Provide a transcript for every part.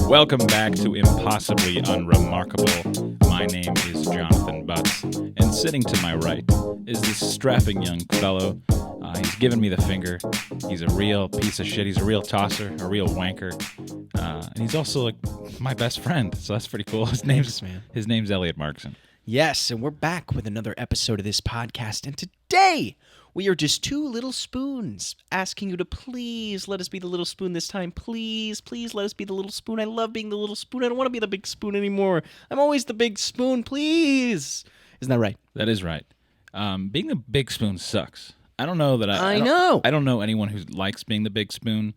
Welcome back to Impossibly Unremarkable. My name is Jonathon Butts, and sitting to my right is this strapping young fellow. He's giving me the finger. He's a real piece of shit. He's a real tosser, a real wanker. And he's also like my best friend, so that's pretty cool. His name's Elliot Markson. Yes, and we're back with another episode of this podcast, and today we are just two little spoons asking you to please let us be the little spoon this time. Please, please let us be the little spoon. I love being the little spoon. I don't want to be the big spoon anymore. I'm always the big spoon, please. Isn't that right? That is right. Being the big spoon sucks. I don't know that I know. I don't know anyone who likes being the big spoon.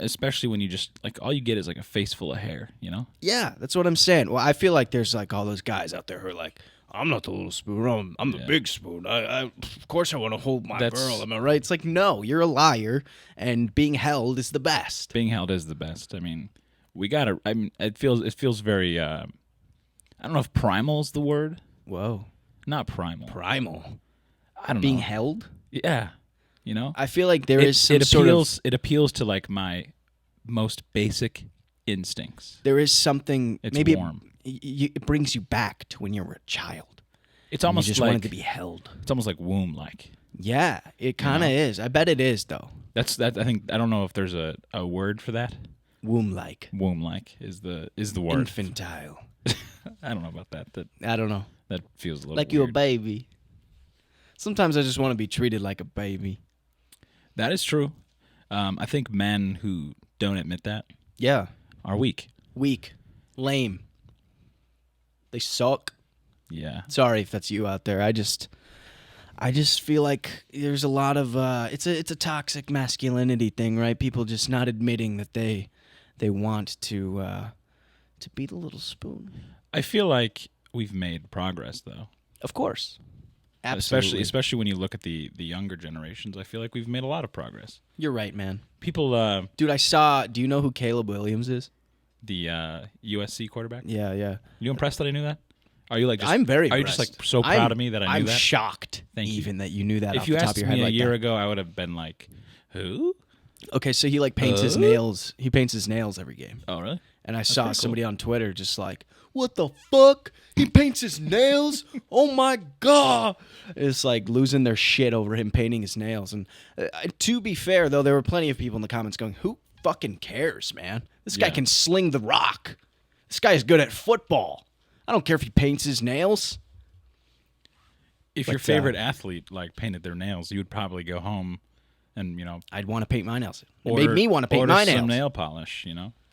Especially when you just, like, all you get is, like, a face full of hair, you know? Yeah, that's what I'm saying. Well, I feel like there's, like, all those guys out there who are like, I'm not the little spoon. I'm the big spoon. Of course I want to hold my girl. Am I right? It's like, no, you're a liar, and being held is the best. Being held is the best. I mean, it feels very, I don't know if primal is the word. Whoa. Not primal. Primal. I don't know. Being held? Yeah. You know? I feel like there is some sort of... It appeals to, like, my most basic instincts. There is something... It's maybe warm. It brings you back to when you were a child. It's almost you just wanted to be held. It's almost like womb-like. Yeah, it kind of is. I bet it is, though. That's that. I don't know if there's a word for that. Womb-like. Womb-like is the word. Infantile. I don't know about that. I don't know. That feels a little like weird. you're a baby. Sometimes I just want to be treated like a baby. That is true. I think men who don't admit that are weak. Weak. Lame. They suck. Yeah. Sorry if that's you out there. I just feel like there's a lot of it's a toxic masculinity thing, right? People just not admitting that they want to be the little spoon. I feel like we've made progress, though. Of course. Absolutely. Especially when you look at the younger generations, I feel like we've made a lot of progress. You're right, man. People, dude, do you know who Caleb Williams is? The USC quarterback? Yeah. You impressed that I knew that? Are you like? I'm very. Are you just like so proud of me that I knew that? I'm shocked. Thank you. That you knew that. If off you the top asked of your head me like a year that. ago, I would have been like, "Who?" Okay, so he like paints his nails. He paints his nails every game. Oh, really? And I saw somebody on Twitter just like, "What the fuck? He paints his nails? Oh my god!" It's like losing their shit over him painting his nails. And to be fair, though, there were plenty of people in the comments going, "Who fucking cares, man? This guy can sling the rock. This guy is good at football. I don't care if he paints his nails." If your favorite athlete like painted their nails, you would probably go home and I'd want to paint my nails. It made me want to paint my nails. Some nail polish,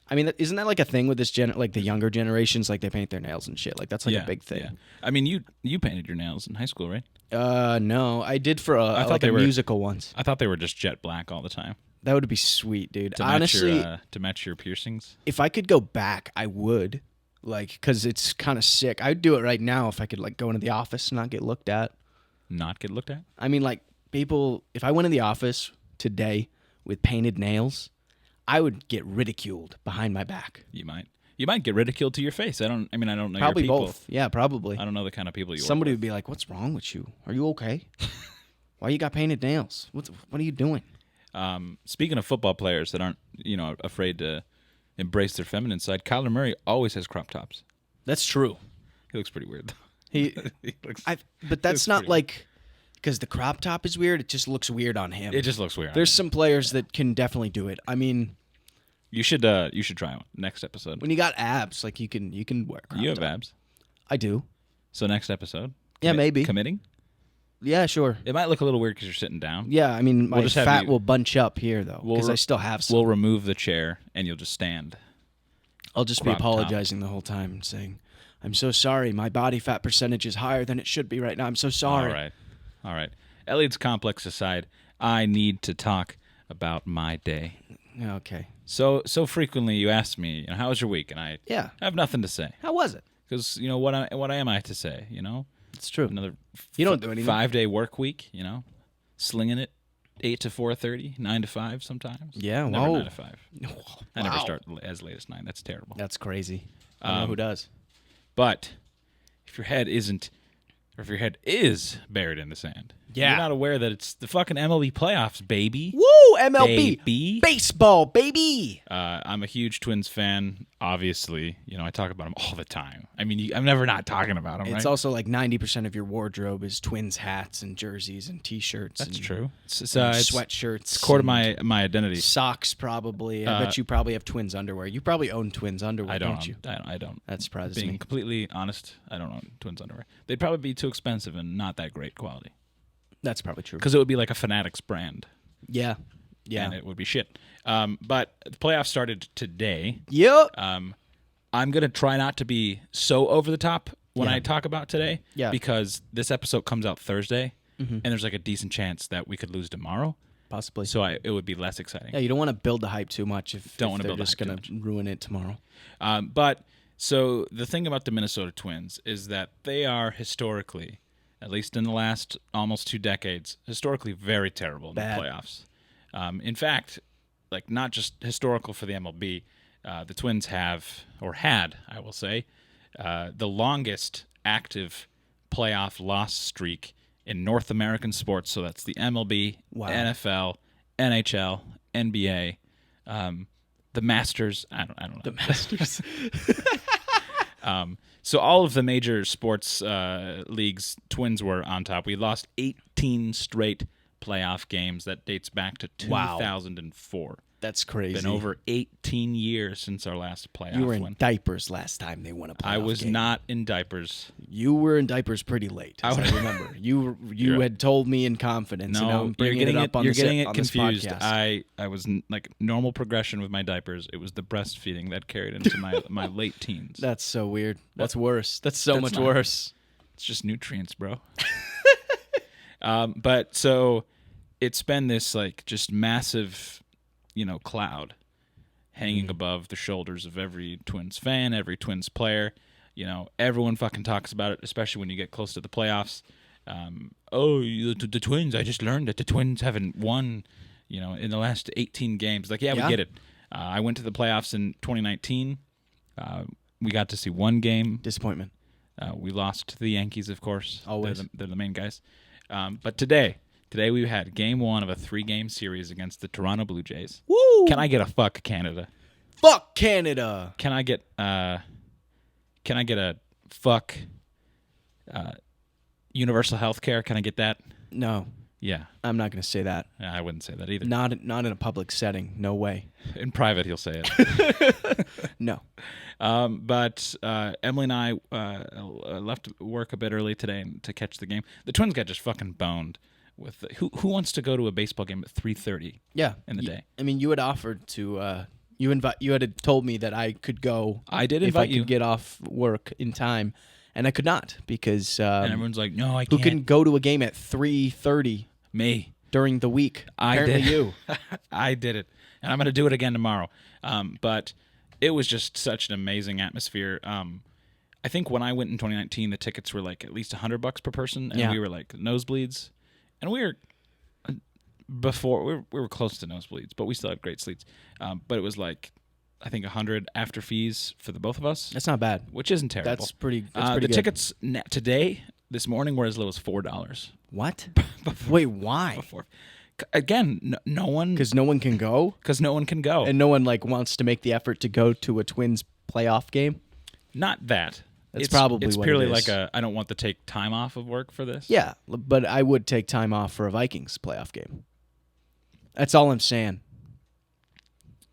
I mean, isn't that like a thing with this like the younger generations? Like they paint their nails and shit. Like that's like a big thing. Yeah. I mean, you painted your nails in high school, right? No, I did for a musical once. I thought they were just jet black all the time. That would be sweet, dude. Honestly, to match your piercings. If I could go back, I would. Like, because it's kind of sick. I'd do it right now if I could like go into the office and not get looked at. Not get looked at? I mean, like people. If I went in the office today with painted nails, I would get ridiculed behind my back. You might get ridiculed to your face. I don't know probably your people. Both. Yeah, probably. I don't know the kind of people you Somebody work with. would be like, "What's wrong with you? Are you okay? Why you got painted nails? What are you doing?" Speaking of football players that aren't, afraid to embrace their feminine side, Kyler Murray always has crop tops. That's true. He looks pretty weird, though. But that's not like because the crop top is weird. It just looks weird on him. It just looks weird. There's some players that can definitely do it. I mean, you should try one next episode. When you got abs, like you can wear crop You have top. abs. I do. So next episode. Yeah, maybe committing. Yeah, sure. It might look a little weird because you're sitting down. Yeah, I mean, my fat will bunch up here though because I still have some. We'll remove the chair and you'll just stand. I'll just be apologizing the whole time and saying, "I'm so sorry. My body fat percentage is higher than it should be right now. I'm so sorry." All right. Elliot's complex aside, I need to talk about my day. Okay. So frequently you ask me, how was your week? And I have nothing to say. How was it? Because, what am I to say, It's true. Another you don't do anything. 5-day work week, slinging it 8 to 4:30, 9 to 5 sometimes. Yeah, Never whoa. 9 to 5. I never start as late as 9. That's terrible. That's crazy. I don't know who does. But if your head is buried in the sand, Yeah. You're not aware that it's the fucking MLB playoffs, baby. Woo, MLB. Baby. Baseball, baby. I'm a huge Twins fan, obviously. You know, I talk about them all the time. I mean, I'm never not talking about them, right? It's also like 90% of your wardrobe is Twins hats and jerseys and T-shirts. That's and, true. It's sweatshirts. It's core to and my identity. Socks, probably. I bet you probably have Twins underwear. You probably own Twins underwear, don't you? I don't. That surprises Being me. completely honest, I don't own Twins underwear. They'd probably be too expensive and not that great quality. That's probably true. Because it would be like a Fanatics brand. Yeah. And it would be shit. But the playoffs started today. Yep. I'm going to try not to be so over the top when I talk about today. Yeah. Because this episode comes out Thursday, and there's like a decent chance that we could lose tomorrow. Possibly. So it would be less exciting. Yeah, you don't want to build the hype too much if Don't want to they're build the just hype going to ruin it tomorrow. But so the thing about the Minnesota Twins is that they are historically, at least in the last almost 2 decades, historically very terrible in Bad. the playoffs. In fact, like not just historical for the MLB, the Twins have, or had, I will say, the longest active playoff loss streak in North American sports. So that's the MLB, Wow. NFL, NHL, NBA, the Masters. I don't know. The Masters. So all of the major sports leagues, Twins were on top. We lost 18 straight playoff games. That dates back to 2004. That's crazy. Been over 18 years since our last playoff You were in win. diapers last time they won a playoff I was game. not in diapers. You were in diapers pretty late, as I remember. You had told me in confidence. and now I'm bringing it up on you're this, getting it on this confused. podcast. I was like normal progression with my diapers. It was the breastfeeding that carried into my late teens. That's so weird. That's worse. That's so much not- worse. It's just nutrients, bro. But so it's been this like just massive, cloud hanging above the shoulders of every Twins fan, every Twins player. Everyone fucking talks about it, especially when you get close to the playoffs. The Twins, I just learned that the Twins haven't won, in the last 18 games. Like, we get it. I went to the playoffs in 2019. We got to see one game. Disappointment. We lost to the Yankees, of course. Always. They're the main guys. But today we had game 1 of a 3-game series against the Toronto Blue Jays. Woo! Can I get a fuck Canada? Fuck Canada. Can I get a fuck universal health care? Can I get that? No, Yeah. I'm not going to say that. I wouldn't say that either. Not in a public setting. No way. In private, he'll say it. No. But Emily and I left work a bit early today to catch the game. The Twins got just fucking boned. With who wants to go to a baseball game at 3:30? Yeah. In the day. I mean, you had offered to. You had told me that I could go. I did if invite I could you. get off work in time, and I could not because. And everyone's like, "No, I who can't." can go to a game at 3:30 Me. during the week? I Apparently did. you. I did it, and I'm going to do it again tomorrow. But it was just such an amazing atmosphere. I think when I went in 2019, the tickets were like at least $100 per person, and we were like nosebleeds, and we were we were close to nosebleeds, but we still had great seats. But it was like I think 100 after fees for the both of us. That's not bad. Which isn't terrible. That's pretty the good. tickets today, this morning, were as low as $4. What? Wait, why? Again, no one Because no one can go, because no one can go. and no one wants to make the effort to go to a Twins playoff game. Not that. That's probably it's what purely it is. like I don't want to take time off of work for this. Yeah, but I would take time off for a Vikings playoff game. That's all I'm saying.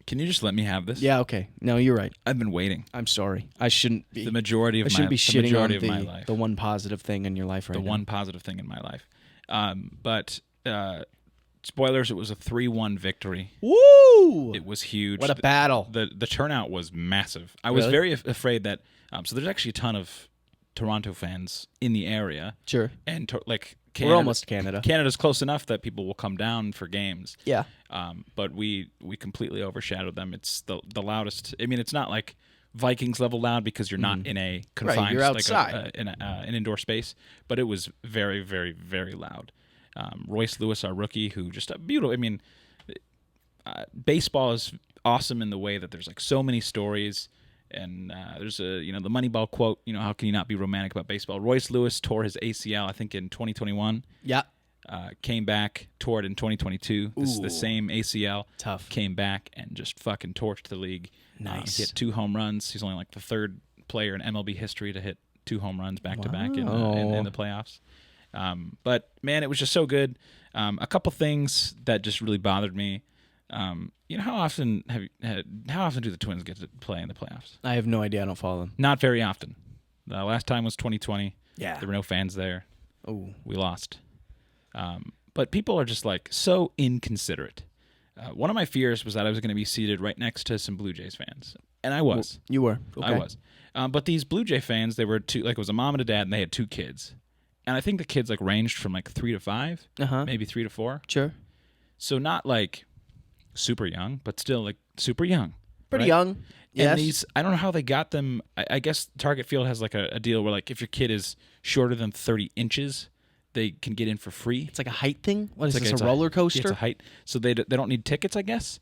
Can you just let me have this? Yeah, okay. No, you're right. I've been waiting. I'm sorry. I shouldn't be. The majority of I shouldn't be the shitting majority on of my life. the one positive thing in your life right The now. one positive thing in my life. But spoilers, it was a 3-1 victory. Woo! It was huge. What a battle. The turnout was massive. I was Really? very afraid that so there's actually a ton of Toronto fans in the area. Sure. And We're almost Canada. Canada's close enough that people will come down for games. Yeah. But we completely overshadowed them. It's the loudest. I mean, it's not like Vikings level loud because you're not in a confined, you're outside. in an indoor space. But it was very, very, very loud. Royce Lewis, our rookie, who just beautiful. I mean, baseball is awesome in the way that there's like so many stories. And there's the Moneyball quote, how can you not be romantic about baseball? Royce Lewis tore his ACL, I think, in 2021. Yeah. Came back, toured in 2022. This is the same ACL. Tough. Came back and just fucking torched the league. Nice. Hit 2 home runs. He's only like the 3rd player in MLB history to hit 2 home runs back-to-back in the playoffs. But, man, it was just so good. A couple things that just really bothered me. How often do the Twins get to play in the playoffs? I have no idea. I don't follow them. Not very often. The last time was 2020. Yeah. There were no fans there. Oh. We lost. But people are just like so inconsiderate. One of my fears was that I was going to be seated right next to some Blue Jays fans, and I was. You were. Okay. I was. But these Blue Jay fans, they were it was a mom and a dad, and they had 2 kids, and I think the kids like ranged from like 3 to 5, maybe 3 to 4. Sure. So not like super young, but still like super young. Pretty right? young. Yes. And these, I don't know how they got them. I guess Target Field has like a deal where like if your kid is shorter than 30 inches, they can get in for free. It's like a height thing? What is It's this, a roller coaster? It's a height. So they don't need tickets, I guess.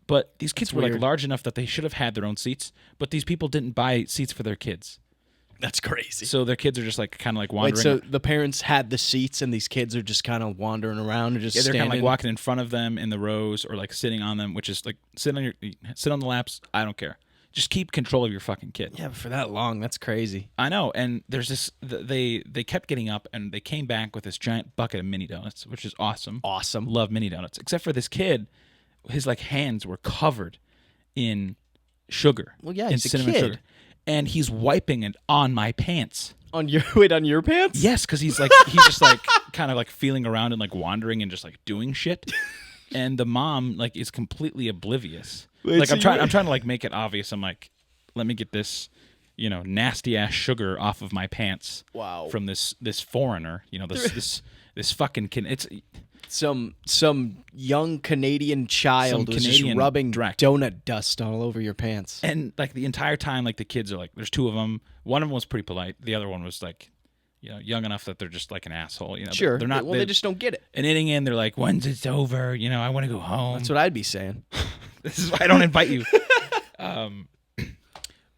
But these kids were like large enough that they should have had their own seats, but these people didn't buy seats for their kids. That's crazy. So their kids are just like kind of like wandering. Wait, so the parents had the seats and these kids are just kind of wandering around and just they're standing? kind of like walking in front of them in the rows or like sitting on them, which is like sit on the laps. I don't care. Just keep control of your fucking kid. Yeah, but for that long, that's crazy. I know. And there's this, they kept getting up and they came back with this giant bucket of mini donuts, which is awesome. Awesome. Love mini donuts. Except for this kid, his like hands were covered in sugar. Well, yeah, in he's a cinnamon kid. sugar. And he's wiping it on my pants. On your pants? Yes, because he's just like kind of like feeling around and like wandering and just like doing shit. And the mom like is completely oblivious. Wait, like so I'm trying to like make it obvious. I'm like, let me get this, nasty ass sugar off of my pants. Wow. From this foreigner, this fucking kid. It's some young Canadian child was just rubbing donut dust all over your pants. And like the entire time, like the kids are like, there's 2 of them. One of them was pretty polite. The other one was like, young enough that they're just like an asshole. Sure. They're not. Well, they just don't get it. And inning in, they're like, when's it's over? I want to go home. That's what I'd be saying. This is why I don't invite you.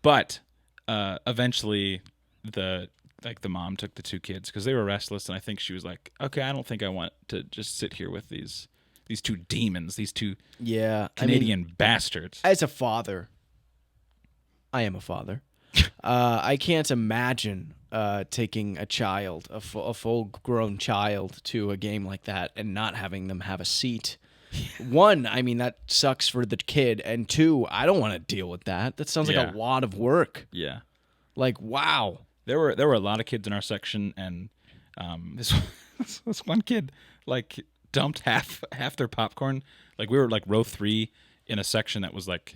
But eventually, the mom took the 2 kids because they were restless, and I think she was like, okay, I don't think I want to just sit here with these 2 demons, these 2 Canadian bastards. As a father, I am a father. I can't imagine taking a child, a full-grown child, to a game like that and not having them have a seat. 1, I mean, that sucks for the kid, and 2, I don't want to deal with that. That sounds like a lot of work. Yeah. Like, wow. There were a lot of kids in our section, and this one kid like dumped half their popcorn. Like we were like row 3 in a section that was like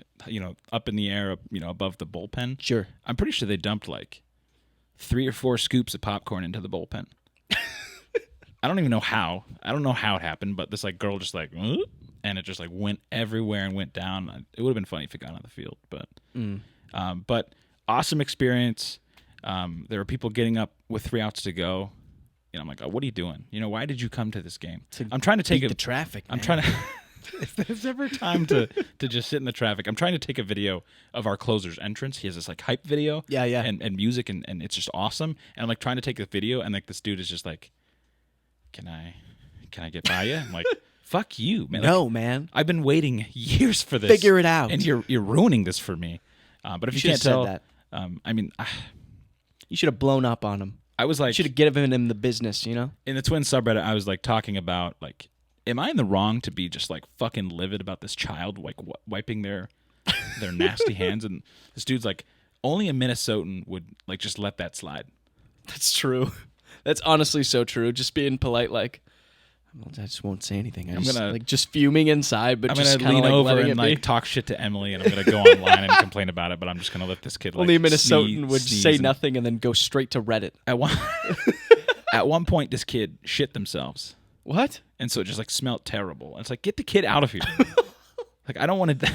up in the air, above the bullpen. Sure. I'm pretty sure they dumped like 3 or 4 scoops of popcorn into the bullpen. I don't even know how. I don't know how it happened, but this like girl just like, and it just like went everywhere and went down. It would have been funny if it got on the field, but awesome experience. There were people getting up with 3 outs to go. I'm like, oh, what are you doing? Why did you come to this game? I'm trying to take the traffic. I'm trying to. If there's ever time to just sit in the traffic, I'm trying to take a video of our closer's entrance. He has this like hype video, and music, and it's just awesome. And I'm like trying to take the video, and like this dude is just like, can I get by you? I'm like, fuck you, man. No, like, man. I've been waiting years for this. Figure it out. And you're ruining this for me. But if you can't tell, that. I mean, you should have blown up on him. I was like, you should have given him the business, In the Twin subreddit, I was like talking about like, am I in the wrong to be just like fucking livid about this child like wiping their nasty hands? And this dude's like, only a Minnesotan would like just let that slide. That's true. That's honestly so true. Just being polite, like, I just won't say anything. I'm gonna like just fuming inside, but I'm just gonna lean like over and like talk shit to Emily, and I'm gonna go online and complain about it. But I'm just gonna let this kid. Like, only a Minnesotan would sneeze say nothing and then go straight to Reddit. At one point, this kid shit themselves. What? And so it just like smelled terrible. And it's like, get the kid out of here. Like I don't want to.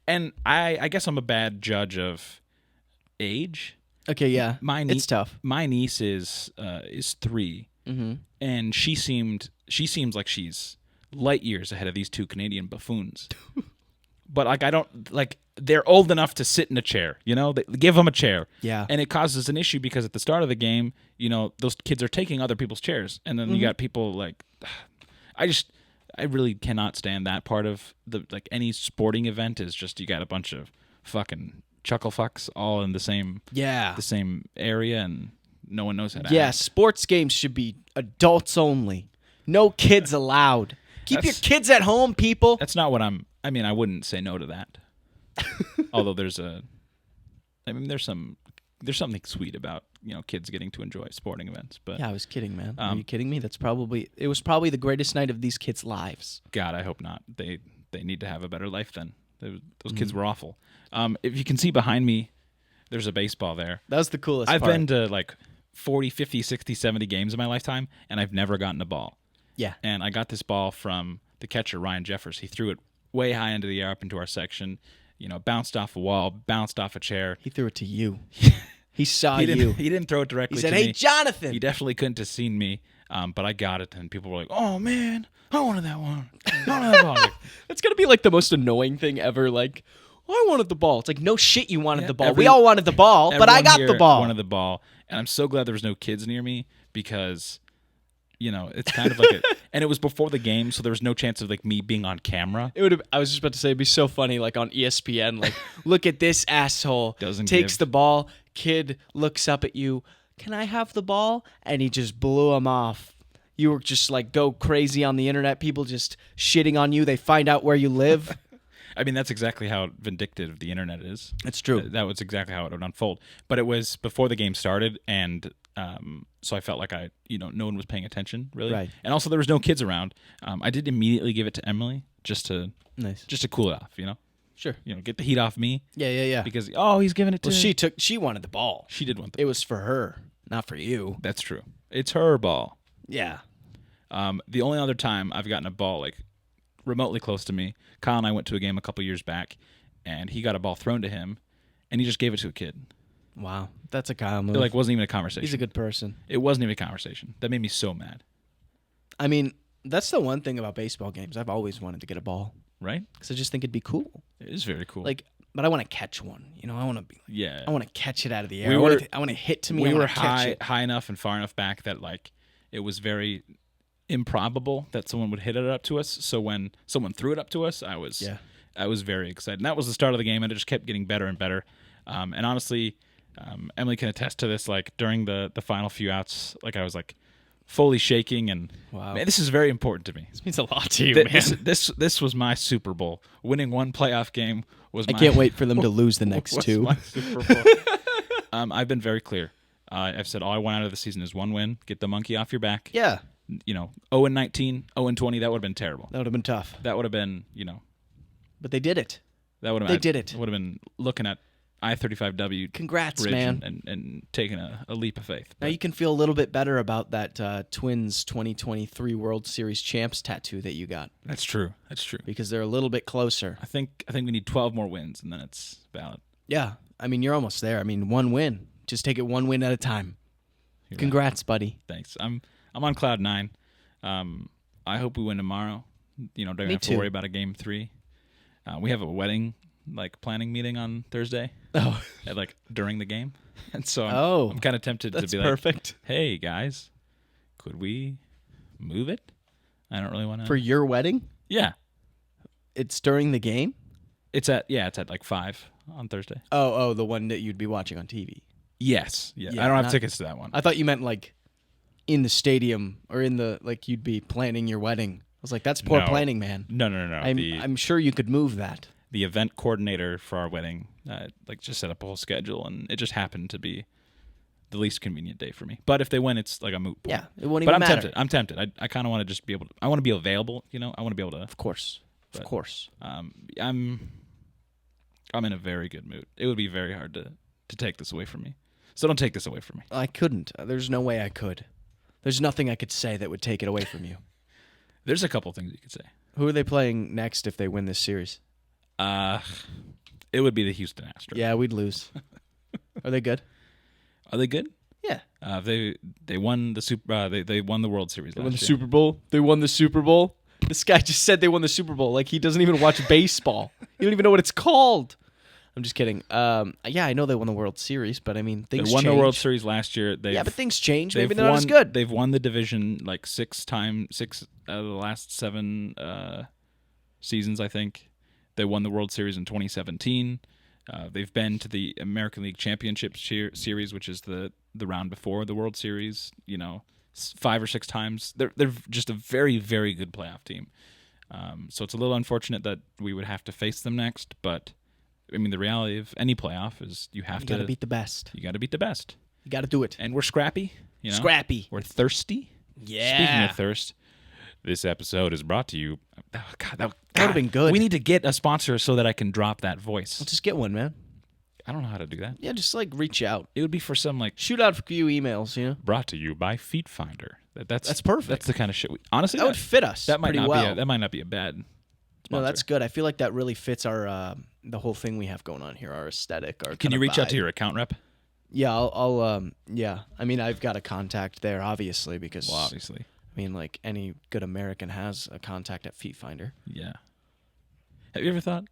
And I guess I'm a bad judge of age. Okay, yeah. It's tough. My niece is 3, and she seems like she's light years ahead of these 2 Canadian buffoons. but like I don't like they're old enough to sit in a chair. They give them a chair. Yeah. And it causes an issue because at the start of the game, those kids are taking other people's chairs, and then you got people like, I really cannot stand that part of any sporting event is just you got a bunch of fucking chuckle fucks all in the same area, and no one knows how to act. Sports games should be adults only. No kids allowed. Keep your kids at home, people. That's not what I wouldn't say no to that. Although there's something sweet about kids getting to enjoy sporting events. But yeah, I was kidding, man. Are you kidding me? It was probably the greatest night of these kids' lives. God, I hope not. They need to have a better life then. Those kids were awful. If you can see behind me, there's a baseball there. That was the coolest I've part. been to like 40, 50, 60, 70 games in my lifetime, and I've never gotten a ball. Yeah. And I got this ball from the catcher, Ryan Jeffers. He threw it way high into the air up into our section, bounced off a wall, bounced off a chair. He threw it to you. He saw He you. didn't throw it directly He said, to me. "Hey, Jonathan." He definitely couldn't have seen me, but I got it, and people were like, "Oh, man, I wanted that one. I wanted that ball." Like, That's going to be like the most annoying thing ever. Like, I wanted the ball. It's like, no shit, you wanted the ball. We all wanted the ball, but I got the ball. Wanted the ball, and I'm so glad there was no kids near me because, it's kind of like and it was before the game, so there was no chance of like me being on camera. I was just about to say, it'd be so funny, like on ESPN, like, look at this asshole. Takes give. the ball, kid looks up at you, "Can I have the ball?" And he just blew him off. You were just like, go crazy on the internet, people just shitting on you. They find out where you live. I mean, that's exactly how vindictive the internet is. It's true. That was exactly how it would unfold. But it was before the game started, and so I felt like no one was paying attention, really. Right. And also, there was no kids around. I did immediately give it to Emily just to cool it off, Sure. Get the heat off me. Yeah. Because, he's giving it to She wanted the ball. She did want the ball. It was for her, not for you. That's true. It's her ball. Yeah. The only other time I've gotten a ball, like, remotely close to me, Kyle and I went to a game a couple years back, and he got a ball thrown to him, and he just gave it to a kid. Wow, that's a Kyle move. It like wasn't even a conversation. He's a good person. It wasn't even a conversation. That made me so mad. I mean, that's the one thing about baseball games. I've always wanted to get a ball, right? Because I just think it'd be cool. It is very cool. Like, but I want to catch one. I want to be. Yeah. I want to catch it out of the air. I want to hit to me. We were high enough and far enough back that like it was very improbable that someone would hit it up to us. So when someone threw it up to us, I was very excited. And that was the start of the game, and it just kept getting better and better. And honestly, Emily can attest to this. Like during the final few outs, like I was like fully shaking, and wow, man, this is very important to me. This means a lot to you, man. This was my Super Bowl. Winning one playoff game was. I can't wait for them to lose the next two. My Super Bowl. I've been very clear. I've said all I want out of the season is one win. Get the monkey off your back. Yeah. 0-19, 0-20. That would have been terrible. That would have been tough. That would have been, But they did it. That would have. They did it. Would have been looking at I-35W. Congrats, bridge man. and taking a leap of faith. Now you can feel a little bit better about that Twins 2023 World Series champs tattoo that you got. That's true. That's true. Because they're a little bit closer. I think we need 12 more wins, and then it's valid. Yeah. I mean, you're almost there. I mean, one win. Just take it one win at a time. Congrats, buddy. Thanks. I'm on cloud 9. I hope we win tomorrow. Don't have to worry about a game 3. We have a wedding planning meeting on Thursday. Oh, during the game, and so I'm kind of tempted to be like, perfect. Hey guys, could we move it? I don't really want to. For your wedding? Yeah. It's during the game? It's at 5 on Thursday. Oh, the one that you'd be watching on TV. Yes. Yeah. I don't have tickets to that one. I thought you meant in the stadium or in the you'd be planning your wedding. I was like, that's poor planning, man. No. I'm sure you could move that. The event coordinator for our wedding just set up a whole schedule, and it just happened to be the least convenient day for me. But if they win, it's like a moot point. Yeah, it won't even matter. I'm tempted. I kind of want to just be able to. I want to be available. I want to be able to. Of course. I'm in a very good mood. It would be very hard to take this away from me. So don't take this away from me. I couldn't. There's no way I could. There's nothing I could say that would take it away from you. There's a couple things you could say. Who are they playing next if they win this series? It would be the Houston Astros. Yeah, we'd lose. Are they good? Are they good? Yeah. They won the Super. They won the World Series. They won the Super Bowl. They won the Super Bowl. This guy just said they won the Super Bowl. Like he doesn't even watch baseball. don't even know what it's called. I'm just kidding. Yeah, I know they won the World Series, but I mean, things They won change. the World Series last year. Yeah, but things change. Maybe They've they're not as good. They've won the division like 6 out of the last 7 seasons, I think. They won the World Series in 2017. They've been to the American League Championship Series, which is the round before the World Series. 5 or 6 times. They're just a very, very good playoff team. So it's a little unfortunate that we would have to face them next, but I mean the reality of any playoff is you got to beat the best. You got to beat the best. You got to do it. And we're scrappy. Scrappy. We're thirsty. Yeah. Speaking of thirst, this episode is brought to you. Oh, God, that would have been good. We need to get a sponsor so that I can drop that voice. Well, just get one, man. I don't know how to do that. Yeah, just reach out. It would be for some shoot out a few emails. Brought to you by Feet Finder. That's perfect. That's the kind of shit. Honestly, that would fit us. That might pretty not well. That might not be a bad sponsor. No, that's good. I feel like that really fits our the whole thing we have going on here, our aesthetic. Our Can you reach vibe. out to your account rep? Yeah, I'll yeah. I mean, I've got a contact there, obviously, because obviously. I mean, like any good American has a contact at Feet Finder. Yeah. Have you ever thought?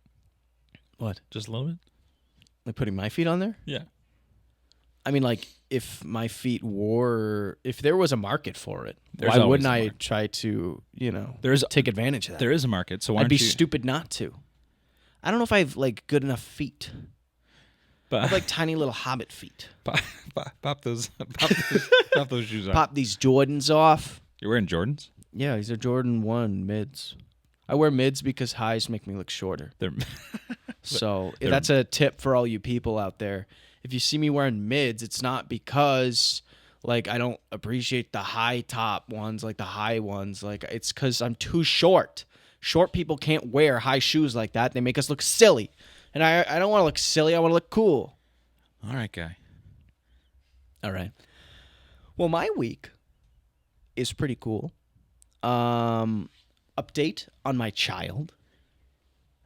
What? Just a little bit? Like putting my feet on there? Yeah. I mean, like, if my feet if there was a market for it, There's why always wouldn't a I market. try to, There's take advantage of that? There is a market, so why I'd be don't you... stupid not to. I don't know if I have, good enough feet. I have, tiny little hobbit feet. Pop those shoes off. Pop these Jordans off. You're wearing Jordans? Yeah, these are Jordan 1 mids. I wear mids because highs make me look shorter. So that's a tip for all you people out there. If you see me wearing mids, it's not because I don't appreciate the high top ones, the high ones. It's because I'm too short. Short people can't wear high shoes like that. They make us look silly. And I don't want to look silly. I want to look cool. All right, guy. All right. Well, my week is pretty cool. Update on my child.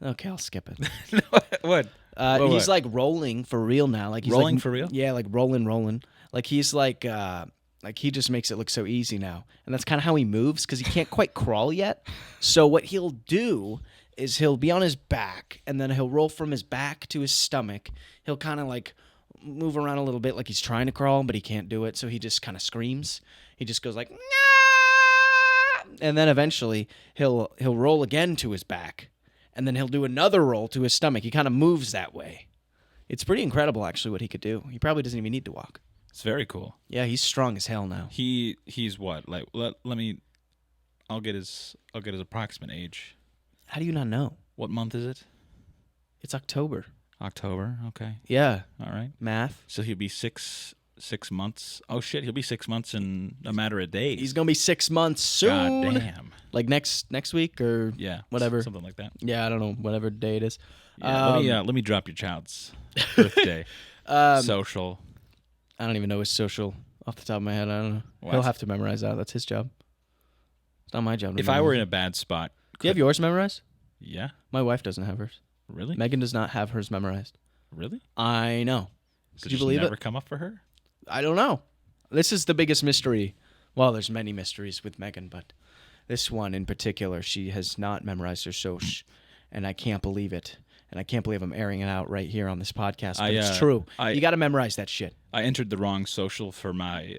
Okay, I'll skip it. What? He's rolling for real now. He's rolling for real? Yeah, rolling. He's he just makes it look so easy now. And that's kind of how he moves because he can't quite crawl yet. So what he'll do is he'll be on his back and then he'll roll from his back to his stomach. He'll kind of move around a little bit like he's trying to crawl, but he can't do it. So he just kind of screams. He just goes "Nah!" And then eventually he'll roll again to his back. And then he'll do another roll to his stomach. He kind of moves that way. It's pretty incredible, actually, what he could do. He probably doesn't even need to walk. It's very cool. Yeah, he's strong as hell now. He's what? I'll get his approximate age. How do you not know? What month is it? It's October. October. Okay. Yeah. All right. Math. So he'll be 6 months. Oh shit! He'll be 6 months in a matter of days. He's gonna be 6 months soon. God damn. Next week or whatever. Something like that. Yeah, I don't know, whatever day it is. Yeah, let me drop your child's birthday. Social. I don't even know his social off the top of my head. I don't know. What? He'll have to memorize that. That's his job. It's not my job. If I were in a bad spot, do you have yours memorized? Yeah. My wife doesn't have hers. Really? Megan does not have hers memorized. Really? I know. Could you believe it? Never come up for her? I don't know. This is the biggest mystery. Well, there's many mysteries with Megan, but this one in particular, she has not memorized her soch, and I can't believe it. And I can't believe I'm airing it out right here on this podcast, but it's true. You got to memorize that shit. I entered the wrong social for my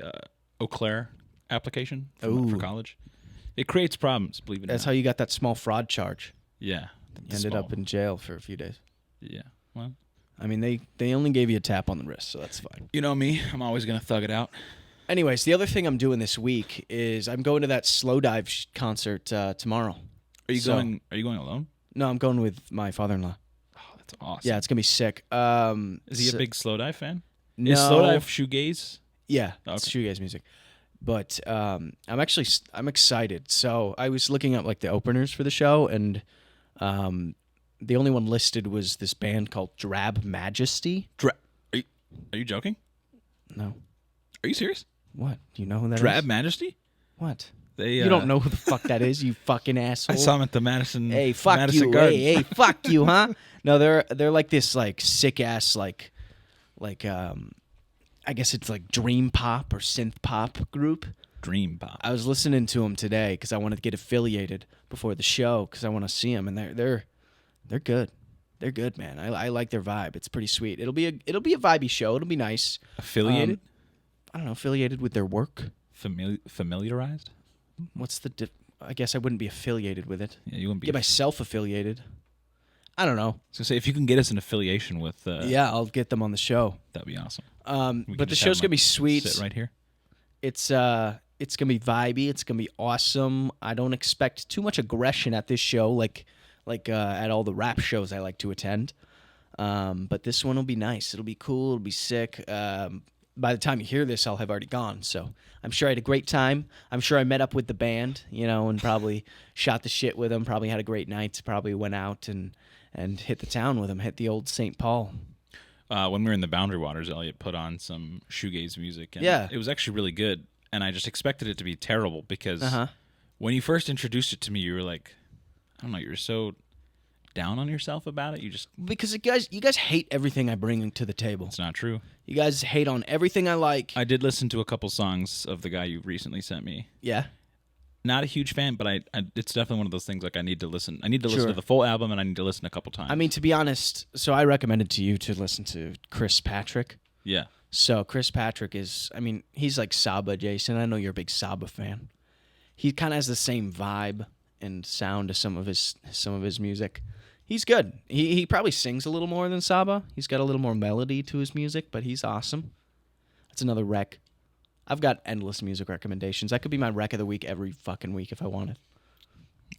Eau Claire application for college. It creates problems, believe it or not. That's how you got that small fraud charge. Yeah. You ended up in jail for a few days. Yeah. Well, I mean, they only gave you a tap on the wrist, so that's fine. You know me. I'm always going to thug it out. Anyways, the other thing I'm doing this week is I'm going to that slow dive concert tomorrow. Are you going alone? No, I'm going with my father-in-law. Oh, that's awesome. Yeah, it's going to be sick. Is he a big slow dive fan? No. Is slow dive shoegaze? Yeah, it's shoegaze music. But I'm excited. So I was looking up the openers for the show, and the only one listed was this band called Drab Majesty. Are you joking? No. Are you serious? What? Do you know who that is? Drab Majesty? What? You don't know who the fuck that is, you fucking asshole. I saw him at the Madison. Hey, fuck Madison you. Garden. Hey, fuck you, huh? No, they're like this sick ass I guess it's dream pop or synth pop group. Dream pop. I was listening to them today because I wanted to get affiliated before the show because I want to see them, and they're good. They're good, man. I like their vibe. It's pretty sweet. It'll be a vibey show. It'll be nice. Affiliated? I don't know, affiliated with their work. Familiarized? What's the I guess I wouldn't be affiliated with it. Yeah, you wouldn't be. Get myself affiliated. I don't know. I was gonna say, if you can get us an affiliation with, yeah, I'll get them on the show. that'd be awesome. But the show's gonna be sweet. Sit right here. It's gonna be vibey. It's gonna be awesome. I don't expect too much aggression at this show, like at all the rap shows I like to attend. But this one will be nice. It'll be cool. It'll be sick. By the time you hear this, I'll have already gone. So I'm sure I had a great time. I'm sure I met up with the band, and probably shot the shit with them. Probably had a great night. Probably went out and hit the town with them. Hit the old St. Paul. When we were in the Boundary Waters, Elliot put on some shoegaze music. And Yeah. It was actually really good. And I just expected it to be terrible because when you first introduced it to me, you were like, I don't know, you were so down on yourself about it. Because you guys hate everything I bring to the table. It's not true. You guys hate on everything I like. I did listen to a couple songs of the guy you recently sent me. Yeah. Not a huge fan, but it's definitely one of those things like I need to listen. I need to listen to the full album, and I need to listen a couple times. I mean, to be honest, so I recommended to you to listen to Chris Patrick. Yeah. So Chris Patrick he's like Saba, Jason. I know you're a big Saba fan. He kind of has the same vibe and sound to some of his music. He's good. He probably sings a little more than Saba. He's got a little more melody to his music, but he's awesome. That's another rec. I've got endless music recommendations. That could be my rec of the week every fucking week if I wanted.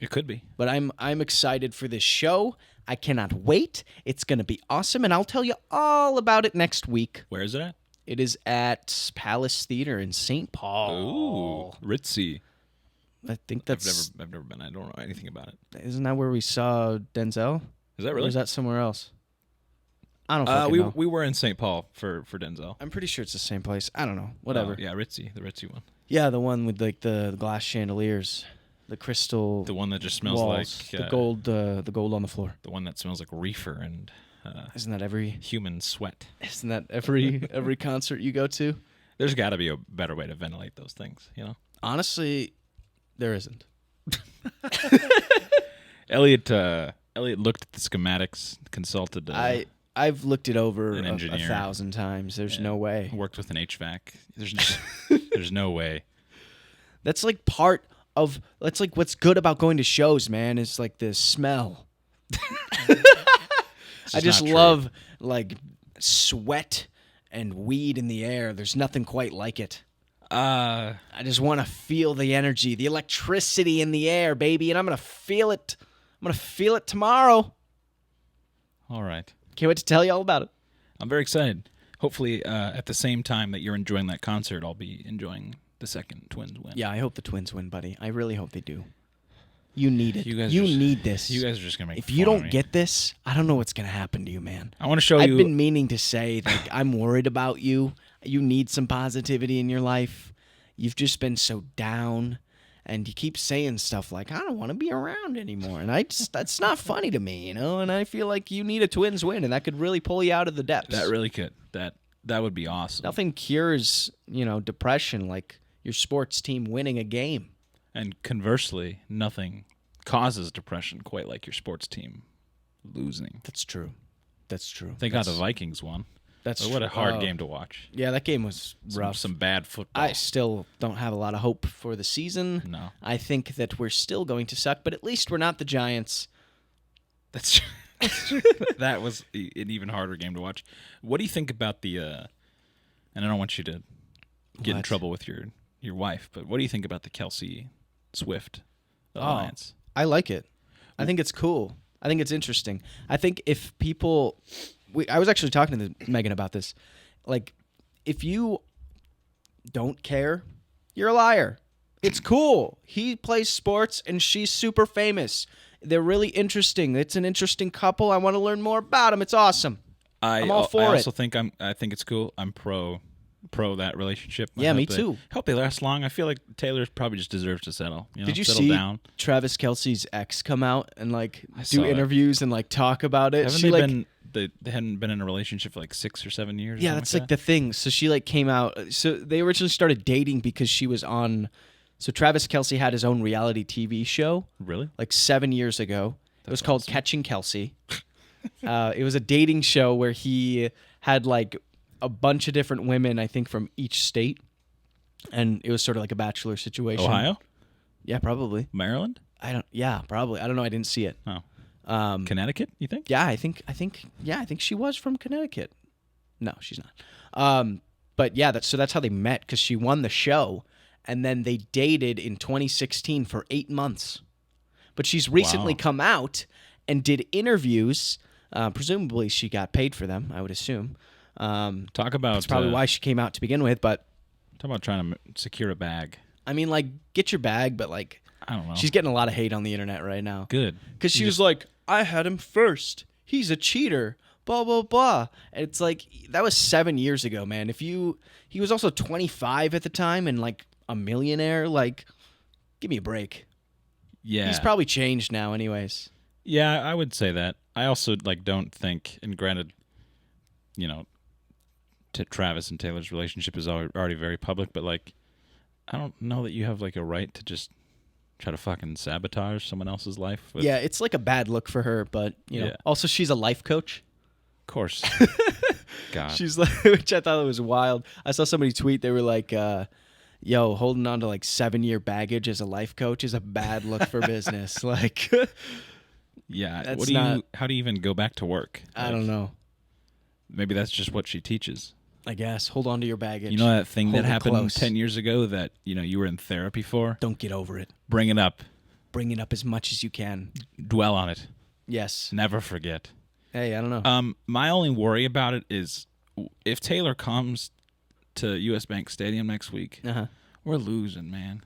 It could be. But I'm excited for this show. I cannot wait. It's going to be awesome, and I'll tell you all about it next week. Where is it at? It is at Palace Theater in St. Paul. Ooh, ritzy. I think that's... I've never been. I don't know anything about it. Isn't that where we saw Denzel? Is that really? Or is that somewhere else? I don't fucking know. We were in St. Paul for Denzel. I'm pretty sure it's the same place. I don't know. Whatever. Yeah, ritzy. The ritzy one. Yeah, the one with like the glass chandeliers, the crystal. The one that just smells walls, like... the gold on the floor. The one that smells like reefer and... Isn't that every human sweat? Isn't that every concert you go to? There's got to be a better way to ventilate those things, Honestly, there isn't. Elliot looked at the schematics, consulted. I've looked it over an engineer. 1,000 times. There's no way. Worked with an HVAC. There's no way. That's like that's like what's good about going to shows, man. Is like the smell. I just love like sweat and weed in the air. There's nothing quite like it. I just want to feel the energy, the electricity in the air, baby, and I'm going to feel it. I'm going to feel it tomorrow. All right. Can't wait to tell you all about it. I'm very excited. Hopefully, at the same time that you're enjoying that concert, I'll be enjoying the second Twins win. Yeah, I hope the Twins win, buddy. I really hope they do. You need it. You need need this. You guys are just going to make If fun you of don't me. get this, I don't know what's going to happen to you, man. I want to show you... I've been meaning to say, like, I'm worried about you. You need some positivity in your life. You've just been so down, and you keep saying stuff like, I don't want to be around anymore. And that's not funny to me, And I feel like you need a Twins win, and that could really pull you out of the depths. That really could. That would be awesome. Nothing cures, depression like your sports team winning a game. And conversely, nothing causes depression quite like your sports team losing. That's true. Thank God the Vikings won. That's what a hard game to watch. Yeah, that game was rough. Some bad football. I still don't have a lot of hope for the season. No. I think that we're still going to suck, but at least we're not the Giants. That's true. That was an even harder game to watch. What do you think about the and I don't want you to get in trouble with your wife, but what do you think about the Kelsey Swift alliance? I like it. I think it's cool. I think it's interesting. I think if people... I was actually talking to Megan about this. Like, if you don't care, you're a liar. It's cool. He plays sports, and she's super famous. They're really interesting. It's an interesting couple. I want to learn more about them. It's awesome. I'm all for it. I also think I think it's cool. I'm pro that relationship. Yeah, me too. Hope they last long. I feel like Taylor probably just deserves to settle. Did you settle see down. Travis Kelce's ex come out and I do saw it. interviews and talk about it? They hadn't been in a relationship for 6 or 7 years. Yeah, that's the thing. So she came out. So they originally started dating because she was on. So Travis Kelce had his own reality TV show. Really? 7 years ago. It was called awesome. Catching Kelce. It was a dating show where he had like a bunch of different women, I think, from each state, and it was sort of like a bachelor situation. Ohio? Yeah, probably. Maryland? Yeah, probably. I don't know. I didn't see it. Oh. Connecticut, you think? Yeah, I think she was from Connecticut. No, she's not. But yeah, that's how they met, because she won the show, and then they dated in 2016 for 8 months. But she's recently come out and did interviews. Presumably, she got paid for them, I would assume. Talk about that's probably why she came out to begin with. But talk about trying to secure a bag. I mean, like, get your bag, but like, I don't know. She's getting a lot of hate on the internet right now. Good, because she was like, I had him first. He's a cheater. Blah blah blah. And it's like, that was 7 years ago, man. He was also 25 at the time and like a millionaire. Like, give me a break. Yeah, he's probably changed now, anyways. Yeah, I would say that. I also like don't think, and granted, you know, Travis and Taylor's relationship is already very public, but like, I don't know that you have like a right to just try to fucking sabotage someone else's life. Yeah, it's like a bad look for her, but you know, also she's a life coach. Of course. God. She's like, which I thought was wild. I saw somebody tweet, they were like, yo, holding on to like 7-year baggage as a life coach is a bad look for business. Like, yeah. How do you even go back to work? I don't know. Maybe that's just what she teaches. I guess. Hold on to your baggage. You know that thing that happened 10 years ago that, you were in therapy for? Don't get over it. Bring it up. Bring it up as much as you can. Dwell on it. Yes. Never forget. Hey, I don't know. My only worry about it is if Taylor comes to US Bank Stadium next week, we're losing, man.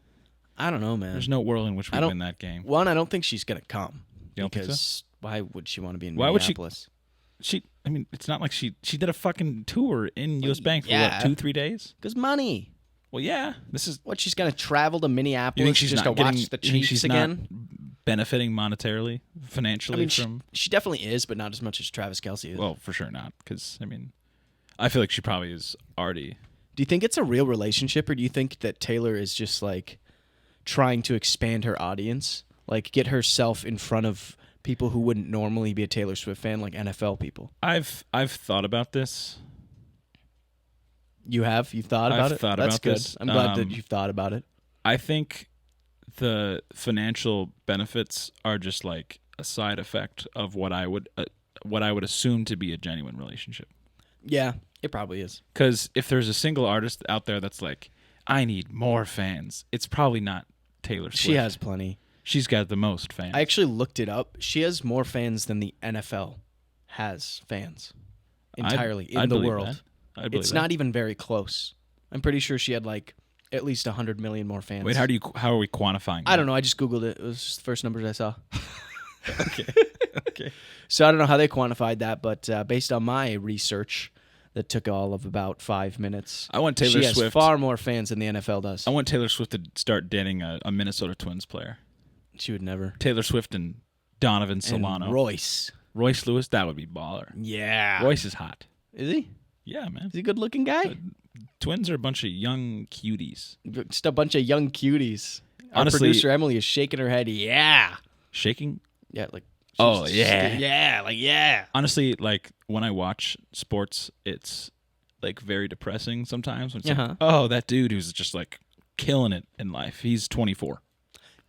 I don't know, man. There's no world in which we win that game. One, I don't think she's going to come. You don't think so? Because why would she want to be in Minneapolis? I mean, it's not like she did a fucking tour in US Bank for what, 2-3 days? Because money. Well, yeah. This is what, she's going to travel to Minneapolis you think she's just not to watch the Chiefs again? Not benefiting monetarily, financially from... She definitely is, but not as much as Travis Kelce is. Well, for sure not. Because, I mean, I feel like she probably is already... Do you think it's a real relationship, or do you think that Taylor is just like trying to expand her audience? Like get herself in front of people who wouldn't normally be a Taylor Swift fan, like NFL people? I've thought about this. You have? You've thought about it? That's good. I'm glad that you've thought about it. I think the financial benefits are just like a side effect of what I would assume to be a genuine relationship. Yeah, it probably is. Because if there's a single artist out there that's like, I need more fans, it's probably not Taylor Swift. She has plenty. She's got the most fans. I actually looked it up. She has more fans than the NFL has fans entirely in the world. It's not even very close. I'm pretty sure she had like at least 100 million more fans. Wait, how are we quantifying that? I don't know. I just Googled it. It was just the first numbers I saw. Okay. So I don't know how they quantified that, but based on my research that took all of about 5 minutes, I want Taylor Swift. She has far more fans than the NFL does. I want Taylor Swift to start dating a Minnesota Twins player. She would never. Taylor Swift and Donovan Solano. And Royce Lewis, that would be baller. Yeah. Royce is hot. Is he? Yeah, man. Is he a good-looking guy? Twins are a bunch of young cuties. Just a bunch of young cuties. Our Honestly, producer Emily is shaking her head. Yeah. Shaking? Yeah, like. Oh, yeah. Yeah, like, yeah. Honestly, like, when I watch sports, it's, like, very depressing sometimes. When it's like, oh, that dude who's just, like, killing it in life. He's 24.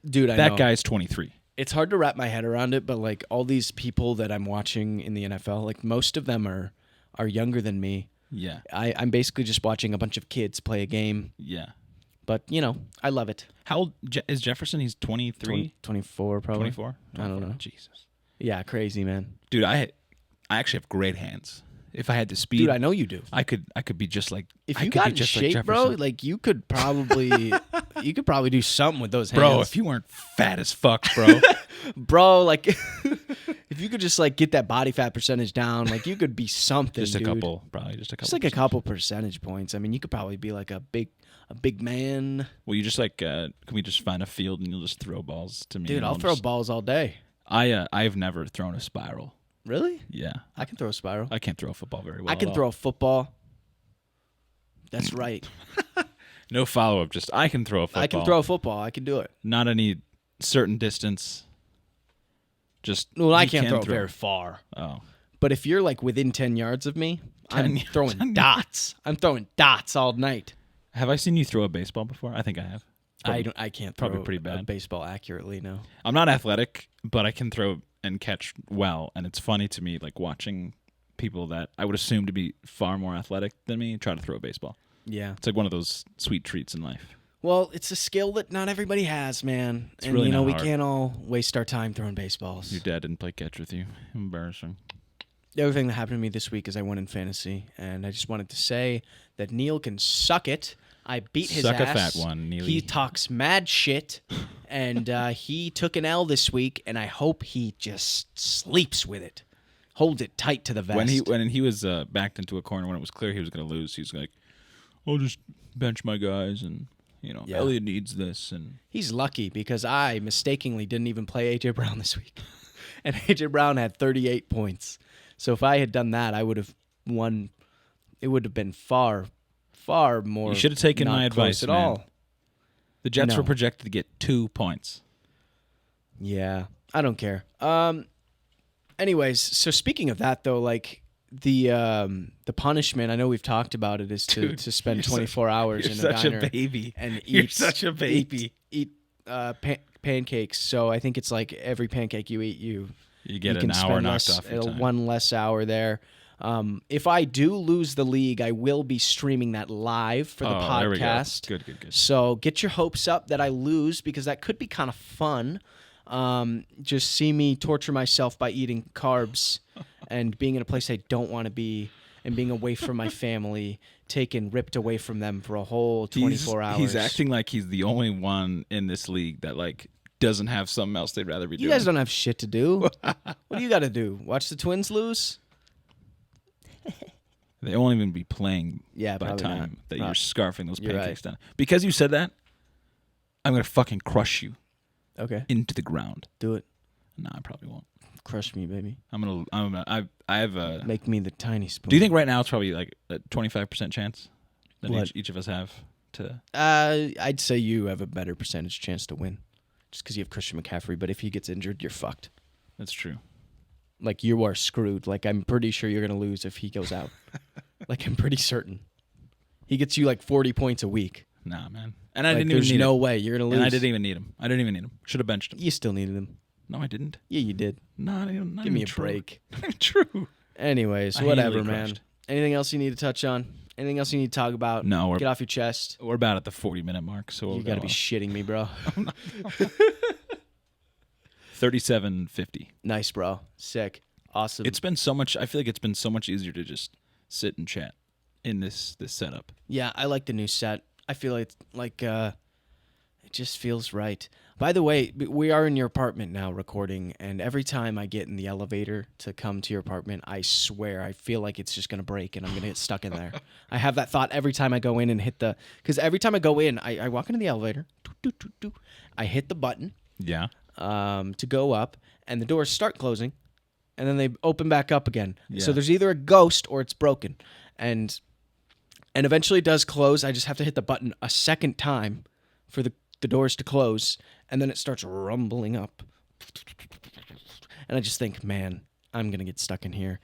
Dude, I know. That guy's 23. It's hard to wrap my head around it, but, like, all these people that I'm watching in the NFL, like, most of them are younger than me. Yeah. I'm basically just watching a bunch of kids play a game. Yeah. But, I love it. How old is Jefferson? He's 23? 24, probably. 24? I don't know. Jesus. Yeah, crazy, man. Dude, I actually have great hands. If I had the speed, dude, I know you do. I could be just like if you got in shape, bro. Like you could probably do something with those hands, bro. If you weren't fat as fuck, bro, bro. Like if you could just like get that body fat percentage down, like you could be something. Just a couple, probably just a couple. Just like a couple percentage points. I mean, you could probably be like a big man. Well, you just like can we just find a field and you'll just throw balls to me? Dude, I'll throw balls all day. I've never thrown a spiral. Really? Yeah. I can throw a spiral. I can't throw a football very well. I can throw a football. That's right. No follow-up, just I can throw a football. I can throw a football. I can do it. Not any certain distance. Just well, I can't throw very far. Oh. But if you're like within 10 yards of me, I'm 10 throwing dots. I'm throwing dots all night. Have I seen you throw a baseball before? I think I have. I can't throw probably pretty a bad. baseball accurately, no. I'm not athletic, but I can throw and catch well, and it's funny to me, like watching people that I would assume to be far more athletic than me try to throw a baseball. Yeah. It's like one of those sweet treats in life. Well, it's a skill that not everybody has, man. It's really you know, not we hard. can't all waste our time throwing baseballs. Your dad didn't play catch with you. Embarrassing. The other thing that happened to me this week is I won in fantasy, and I just wanted to say that Neil can suck it. I beat his Suck ass. a fat one, Neely. He talks mad shit, and he took an L this week, and I hope he just sleeps with it. Holds it tight to the vest. When he was backed into a corner when it was clear he was going to lose, he was like, I'll just bench my guys, and Yeah. Elliot needs this. And He's lucky because I mistakenly didn't even play A.J. Brown this week. And A.J. Brown had 38 points. So if I had done that, I would have won. It would have been far more. You should have taken not my close advice, at man. all. The Jets No. were projected to get 2 points. Yeah, I don't care. Anyways, so speaking of that though, like the punishment, I know we've talked about it, is to spend you're 24 hours You're in a such diner a baby. and You're eat such a baby. eat pancakes. So I think it's like every pancake you eat, you You get can an hour spend knocked off your time. one less hour there. If I do lose the league, I will be streaming that live for the Oh, there we go. podcast. Good. So get your hopes up that I lose, because that could be kind of fun. Just see me torture myself by eating carbs and being in a place I don't want to be, and being away from my family, ripped away from them for a whole 24 hours. He's acting like he's the only one in this league that like doesn't have something else they'd rather be You doing. guys don't have shit to do. What do you got to do? Watch the Twins lose? They won't even be playing Yeah, by the probably time not. that you're scarfing those You're pancakes down. Because you said that, I'm gonna fucking crush you Okay, into the ground. do it. No, I probably won't. Crush me, baby. I have a. Make me the tiny spoon. Do you think right now it's probably like a 25% chance that What? each of us have to? I'd say you have a better percentage chance to win, just because you have Christian McCaffrey. But if he gets injured, you're fucked. That's true. Like, you are screwed. Like, I'm pretty sure you're gonna lose if he goes out. Like, I'm pretty certain. He gets you like 40 points a week. Nah, man. And I Like, didn't even there's need no him. way you're gonna lose. And I didn't even need him. Should have benched him. You still needed him. No, I didn't. Yeah, you did. Not Give me even a true. break. Not even true. Anyways, I whatever, easily man. crushed. Anything else you need to touch on? Anything else you need to talk about? No, Get off your chest. we're about at the 40-minute mark, so You gotta be shitting me, bro. 37:50. Nice, bro. Sick. Awesome. It's been so much. I feel like it's been so much easier to just sit and chat in this setup. Yeah, I like the new set. I feel like it just feels right. By the way, we are in your apartment now recording, and every time I get in the elevator to come to your apartment, I swear I feel like it's just going to break and I'm going to get stuck in there. I have that thought every time I go in and hit because every time I go in, I walk into the elevator, I hit the button Yeah. to go up, and the doors start closing, and then they open back up again. Yeah. So there's either a ghost or it's broken. And eventually it does close. I just have to hit the button a second time for the doors to close, and then it starts rumbling up. And I just think, man, I'm going to get stuck in here.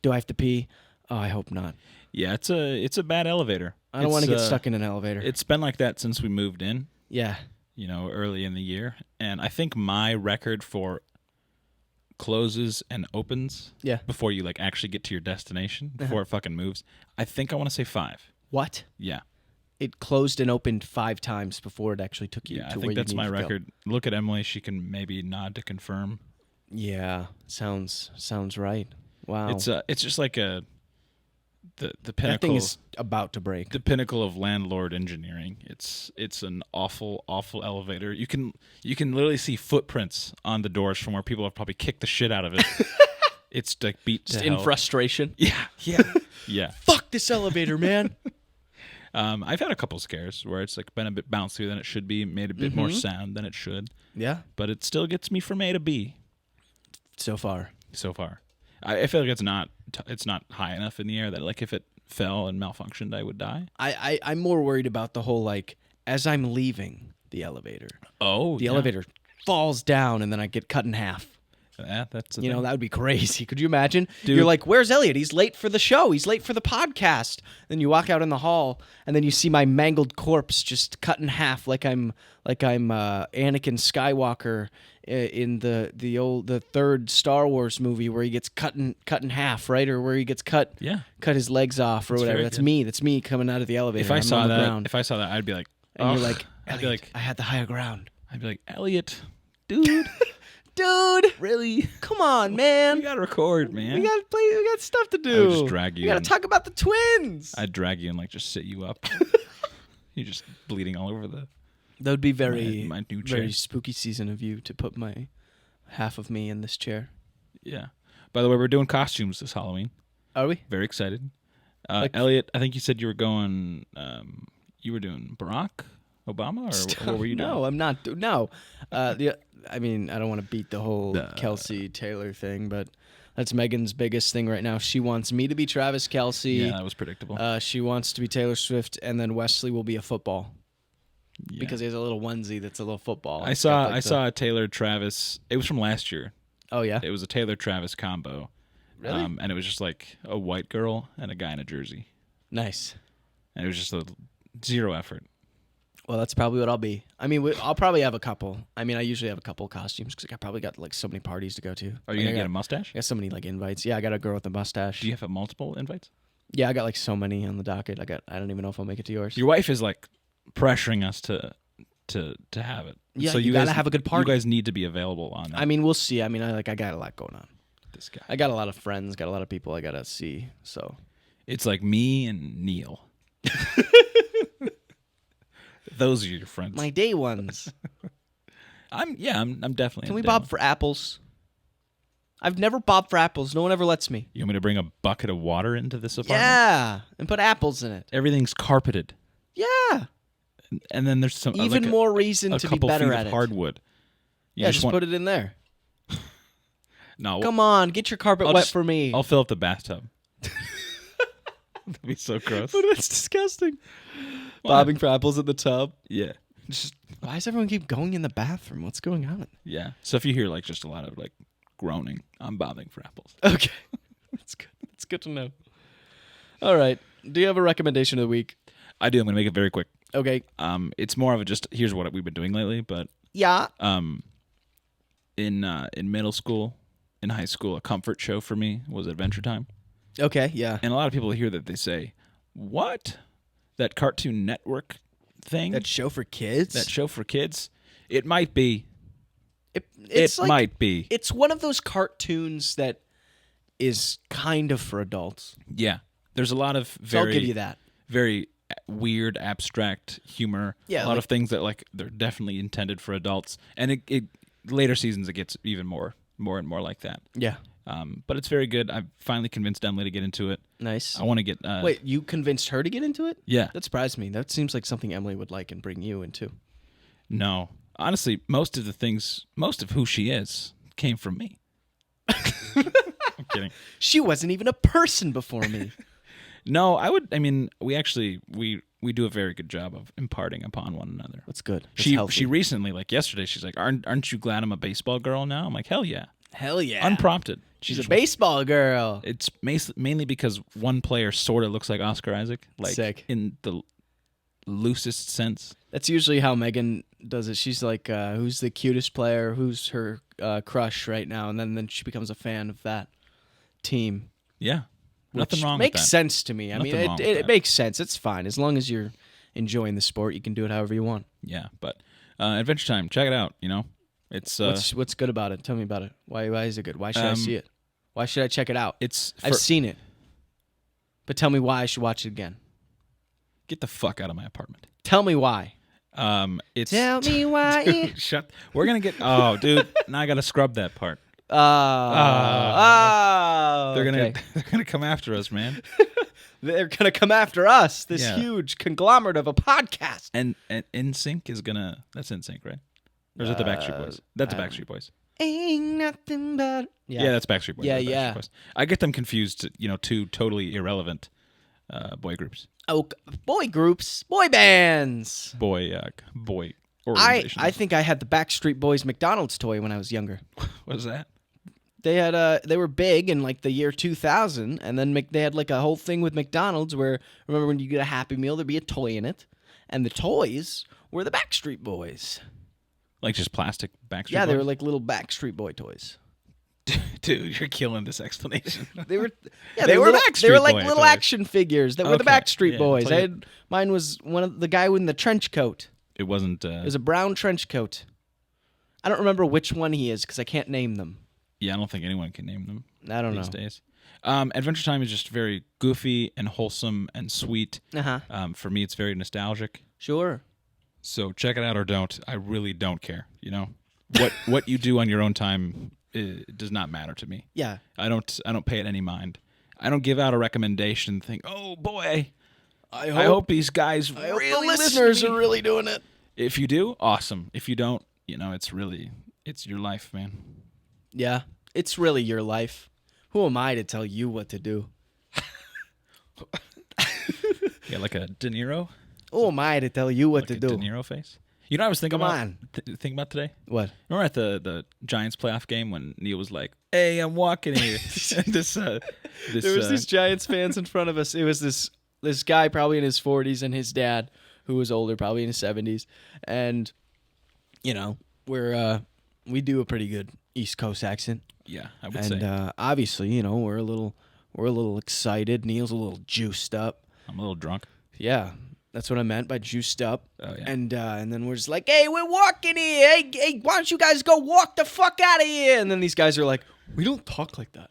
Do I have to pee? Oh, I hope not. Yeah, it's a bad elevator. I don't want to get stuck in an elevator. It's been like that since we moved in, Yeah. early in the year. And I think my record for closes and opens Yeah. before you like actually get to your destination, before it fucking moves, I think I want to say 5. What? Yeah. It closed and opened 5 times before it actually took you Yeah, to I where think you that's need my to go. record. Look at Emily. She can maybe nod to confirm. Yeah. Sounds right. Wow. It's just like the pinnacle. That thing is about to break. The pinnacle of landlord engineering. It's an awful elevator. You can literally see footprints on the doors from where people have probably kicked the shit out of it. It's like beat Just to in hell. frustration. Yeah. Fuck this elevator, man. I've had a couple scares where it's like been a bit bouncier than it should be, made a bit more sound than it should, Yeah. but it still gets me from A to B So far. so far. I feel like it's not high enough in the air that like if it fell and malfunctioned, I would die. I'm more worried about the whole, like, as I'm leaving the elevator, Oh, the elevator falls down and then I get cut in half. That's You know, that would be crazy. Could you imagine? Dude. You're like, where's Elliot? He's late for the show. He's late for the podcast. Then you walk out in the hall, and then you see my mangled corpse just cut in half, like I'm Anakin Skywalker in the third Star Wars movie where he gets cut in half, right? Or where he gets cut his legs off or whatever. That's me. That's me coming out of the elevator. If I saw that, ground. I'd be like, And you're like, I'd be Elliot, like, I had the higher ground. I'd be like, Elliot, dude, Dude, really? come on, man. We gotta record, man. We gotta play. We got stuff to do. I would just drag you We gotta in. talk about the twins. I'd drag you and like just sit you up. You're just bleeding all over the. That would be very, my new chair. very spooky season of you to put my half of me in this chair. Yeah. By the way, we're doing costumes this Halloween. Are we? Very excited. Elliot, I think you said you were going. You were doing Barack Obama, or what were you doing? No, I'm not. No. I mean, I don't want to beat the whole Kelsey Taylor thing, but that's Megan's biggest thing right now. She wants me to be Travis Kelsey. Yeah, that was predictable. She wants to be Taylor Swift, and then Wesley will be a football. Yeah. Because he has a little onesie that's a little football. I saw a Taylor Travis. It was from last year. Oh yeah. It was a Taylor Travis combo. Really? And it was just like a white girl and a guy in a jersey. Nice. And it was just zero effort. Well, that's probably what I'll be. I mean, I'll probably have a couple. I mean, I usually have a couple costumes because I probably got like so many parties to go to. Are you gonna get a mustache? I got so many like invites. Yeah, I got a girl with a mustache. Do you have multiple invites? Yeah, I got like so many on the docket. I don't even know if I'll make it to yours. Your wife is like pressuring us to have it. Yeah, so you gotta have a good party. You guys need to be available on that. I mean, we'll see. I mean, I got a lot going on. This guy. I got a lot of friends. Got a lot of people I gotta see. So it's like me and Neil. Those are your friends. my day ones. I'm definitely. Can we bob for apples? I've never bobbed for apples. No one ever lets me. You want me to bring a bucket of water into this apartment? Yeah, and put apples in it. Everything's carpeted. Yeah. And then there's some Even more reason to be better at of it. hardwood. You Yeah, just put it in there. No. Come on, get your carpet wet for me. I'll fill up the bathtub. That'd be so gross. But it's disgusting. Bobbing for apples in the tub. Yeah. Just Why does everyone keep going in the bathroom? What's going on? yeah. So if you hear like just a lot of like groaning, I'm bobbing for apples. Okay. That's good. That's good to know. All right. Do you have a recommendation of the week? I do. I'm gonna make it very quick. Okay. It's more of a just here's what we've been doing lately, but Yeah. in middle school, in high school, a comfort show for me was Adventure Time. Okay, yeah. And a lot of people hear that they say, "What? That Cartoon Network thing? That show for kids? That show for kids? It might be. It's it like, might be. It's one of those cartoons that is kind of for adults. Yeah. There's a lot of So I'll give you that. very weird, abstract humor. Yeah, a lot like- of things that like they're definitely intended for adults. And it later seasons it gets even more and more like that. Yeah. But it's very good. I've finally convinced Emily to get into it. Nice. I want to get. Wait, you convinced her to get into it? Yeah. That surprised me. That seems like something Emily would like and bring you into. No, honestly, most of who she is came from me. I'm kidding. She wasn't even a person before me. No, I mean, we do a very good job of imparting upon one another. That's good. That's She healthy. recently, like yesterday, she's like, "Aren't you glad I'm a baseball girl now?" I'm like, "Hell yeah." Hell yeah. Unprompted. She's a baseball girl. It's mainly because one player sort of looks like Oscar Isaac, like Sick. in the loosest sense. That's usually how Megan does it. She's like, who's the cutest player? Who's her crush right now? And then she becomes a fan of that team. Yeah, nothing Which wrong makes with that. sense to me. I Nothing mean, wrong with it that. makes sense. It's fine. As long as you're enjoying the sport, you can do it however you want. Yeah, but Adventure Time, check it out. You know, it's What's good about it? Tell me about it. Why is it good? Why should I see it? Why should I check it out? I've seen it. But tell me why I should watch it again. Get the fuck out of my apartment. Tell me why. It's Tell me why. Dude, shut. We're gonna get. Oh, dude, now I gotta scrub that part. They're They're gonna come after us, man. They're gonna come after us. This Yeah. huge conglomerate of a podcast. And NSYNC is gonna. That's NSYNC, right? Or is it the Backstreet Boys? That's the Backstreet Boys. Ain't nothing but Yeah, that's Backstreet Boys. Yeah, That's Backstreet yeah. Boys. I get them confused. Two totally irrelevant boy groups. Oh, boy groups, boy bands. Boy I organizations. think I had the Backstreet Boys McDonald's toy when I was younger. What is that? They were big in like the year 2000, and then they had like a whole thing with McDonald's where, remember when you get a Happy Meal, there'd be a toy in it, and the toys were the Backstreet Boys. Like just plastic Backstreet Yeah, they Boys? were like little Backstreet Boy toys. Dude, you're killing this explanation. They were Backstreet They were like Boy little toys. action figures that were the Okay, Backstreet yeah, Boys. that's like Mine was one of the guy in the trench coat. It wasn't. It was a brown trench coat. I don't remember which one he is because I can't name them. Yeah, I don't think anyone can name them. I don't these know. days. Adventure Time is just very goofy and wholesome and sweet. For me, it's very nostalgic. Sure. So check it out or don't. I really don't care. You know, what you do on your own time does not matter to me. Yeah. I don't pay it any mind. I don't give out a recommendation. And think, oh boy, I hope these guys I hope really the listen listeners to me. are really doing it. If you do, awesome. If you don't, it's your life, man. Yeah. It's really your life. Who am I to tell you what to do? Yeah, like a De Niro. Who am I to tell you what Like to a do? De Niro face. You know what I was thinking Come about? on. Thinking about today? What? Remember at the Giants playoff game when Neil was like, "Hey, I'm walking here." this There was these Giants fans in front of us. It was this guy probably in his 40s and his dad who was older, probably in his 70s. And, you know, we do a pretty good East Coast accent. Yeah, I would And say obviously, you know, we're a little excited. Neil's a little juiced up. I'm a little drunk. Yeah, that's what I meant by juiced up. Oh yeah. And then we're just like, hey, we're walking here. Hey, why don't you guys go walk the fuck out of here? And then these guys are like, we don't talk like that.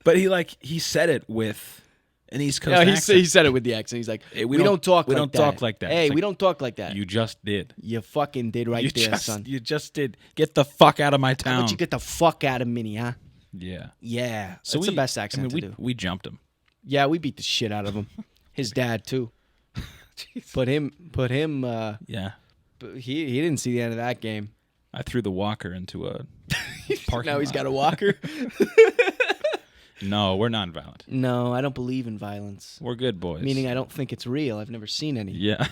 But he said it with an East Coast Yeah, accent. he said it with the accent. He's like, Hey, we don't talk like that. talk like that. Hey, It's we like, don't talk like that. You just did. You fucking did right there, son. You just did. Get the fuck out of my How town. about you get the fuck out of Minnie, huh? Yeah. Yeah. So that's the best accent to do. We jumped him. Yeah, we beat the shit out of him. His dad, too. Put him. Yeah. He didn't see the end of that game. I threw the walker into a parking Now he's lot. got a walker. No, we're non-violent. No, I don't believe in violence. We're good boys. Meaning I don't think it's real. I've never seen any. Yeah.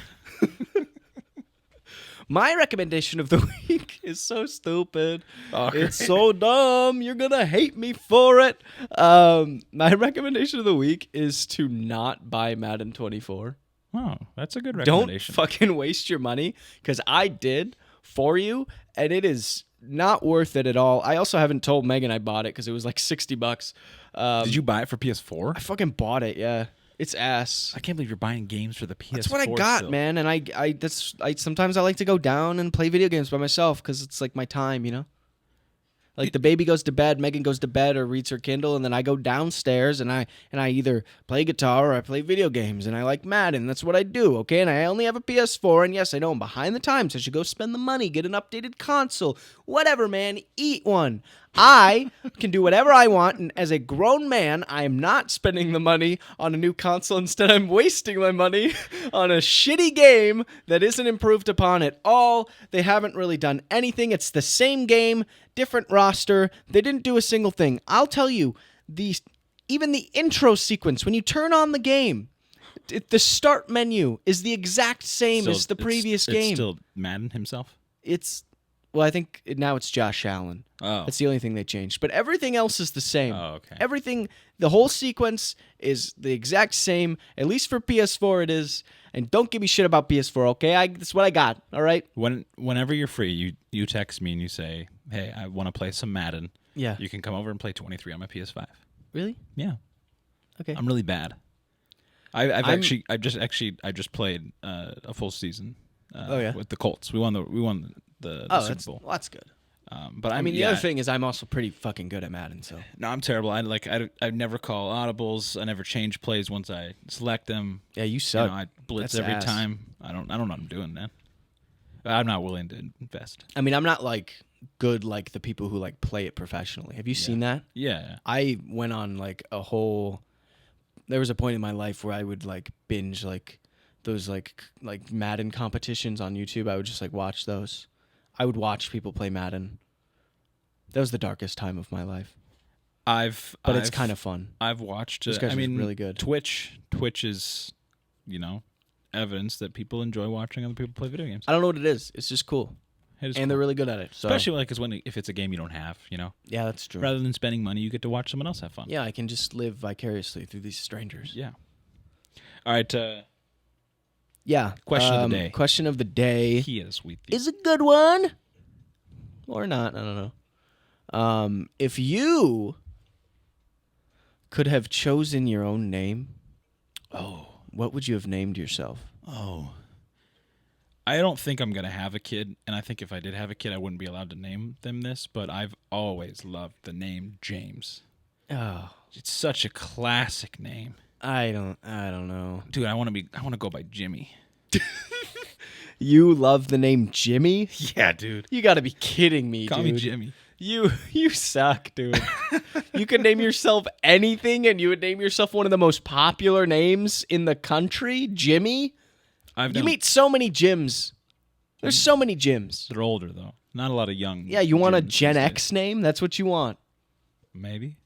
My recommendation of the week is so stupid. Oh, It's so dumb. You're going to hate me for it. My recommendation of the week is to not buy Madden 24. Oh, that's a good Don't recommendation. fucking waste your money, because I did for you, and it is not worth it at all. I also haven't told Megan I bought it because it was like $60. Did you buy it for PS4? I fucking bought it, yeah. It's ass. I can't believe you're buying games for the PS4. That's what I got, still. man. And I sometimes I like to go down and play video games by myself because it's like my time, you know. Like the baby goes to bed, Megan goes to bed or reads her Kindle, and then I go downstairs and I either play guitar or I play video games, and I like Madden. That's what I do, okay? And I only have a PS4, and yes, I know I'm behind the times. I should go spend the money, get an updated console, whatever, man. Eat one. I can do whatever I want, and as a grown man, I am not spending the money on a new console. Instead, I'm wasting my money on a shitty game that isn't improved upon at all. They haven't really done anything. It's the same game, different roster. They didn't do a single thing. I'll tell you, even the intro sequence, when you turn on the game, the start menu is the exact same as the previous game. It's still Madden himself? Well, I think now it's Josh Allen. Oh. That's the only thing they changed. But everything else is the same. Oh, okay. Everything, the whole sequence is the exact same. At least for PS4 it is. And don't give me shit about PS4, okay? That's what I got, all right? Whenever you're free, you text me and you say, hey, I want to play some Madden. Yeah. You can come over and play 23 on my PS5. Really? Yeah. Okay. I'm really bad. I just played a full season. With the Colts. We won the Super Bowl. That's good. But The other thing is I'm also pretty fucking good at Madden, so. No, I'm terrible. I never call audibles. I never change plays once I select them. Yeah, you suck. I blitz That's every ass. time. I don't know what I'm doing, man. I'm not willing to invest. I'm not like good like the people who like play it professionally. Have you seen that? Yeah. I went on like a whole. There was a point in my life where I would like binge like those like Madden competitions on YouTube. I would just like watch those. I would watch people play Madden. That was the darkest time of my life. But it's kind of fun. I've watched. Those guys are really good. Twitch is, evidence that people enjoy watching other people play video games. I don't know what it is. It's just cool. It is and cool. they're really good at it. So. Especially like if it's a game you don't have, Yeah, that's true. Rather than spending money, you get to watch someone else have fun. Yeah, I can just live vicariously through these strangers. Yeah. All right. Yeah. Question of the day. Question of the day He is sweet. is a good one. Or not. I don't know. If you could have chosen your own name, what would you have named yourself? I don't think I'm going to have a kid, and I think if I did have a kid, I wouldn't be allowed to name them this, but I've always loved the name James. Oh, It's such a classic name. I don't know. Dude, I want to go by Jimmy. You love the name Jimmy? Yeah, dude. You got to be kidding me, Call dude. me Jimmy. You suck, dude. You could name yourself anything, and you would name yourself one of the most popular names in the country, Jimmy. You meet so many Jims. There's so many Jims. They're older, though. Not a lot of young. Yeah, you want a Jims Gen these X name? That's what you want. days. Maybe.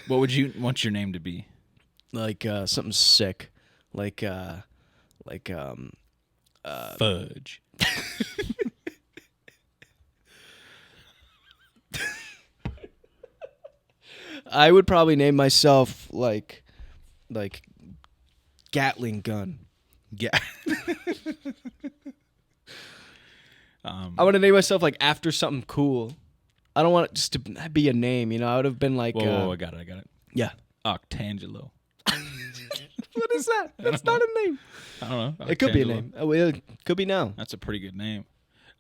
What would you want your name to be? Like something sick. Like Fudge. I would probably name myself like Gatling Gun. Yeah. I want to name myself like after something cool. I don't want it just to be a name, I would have been like Whoa, I got it. Yeah. Octangelo. What is that? That's not a name. I don't know. It could be a Octangelo. name. Oh, it could be now. That's a pretty good name.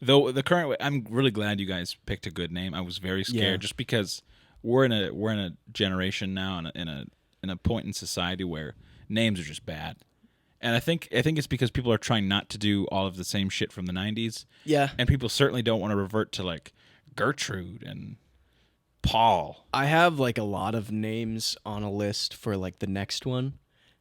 Though the current way, I'm really glad you guys picked a good name. I was very scared just because we're in a generation now and in a point in society where names are just bad. And I think it's because people are trying not to do all of the same shit from the 90s. Yeah. And people certainly don't want to revert to like Gertrude and Paul. I have like a lot of names on a list for like the next one,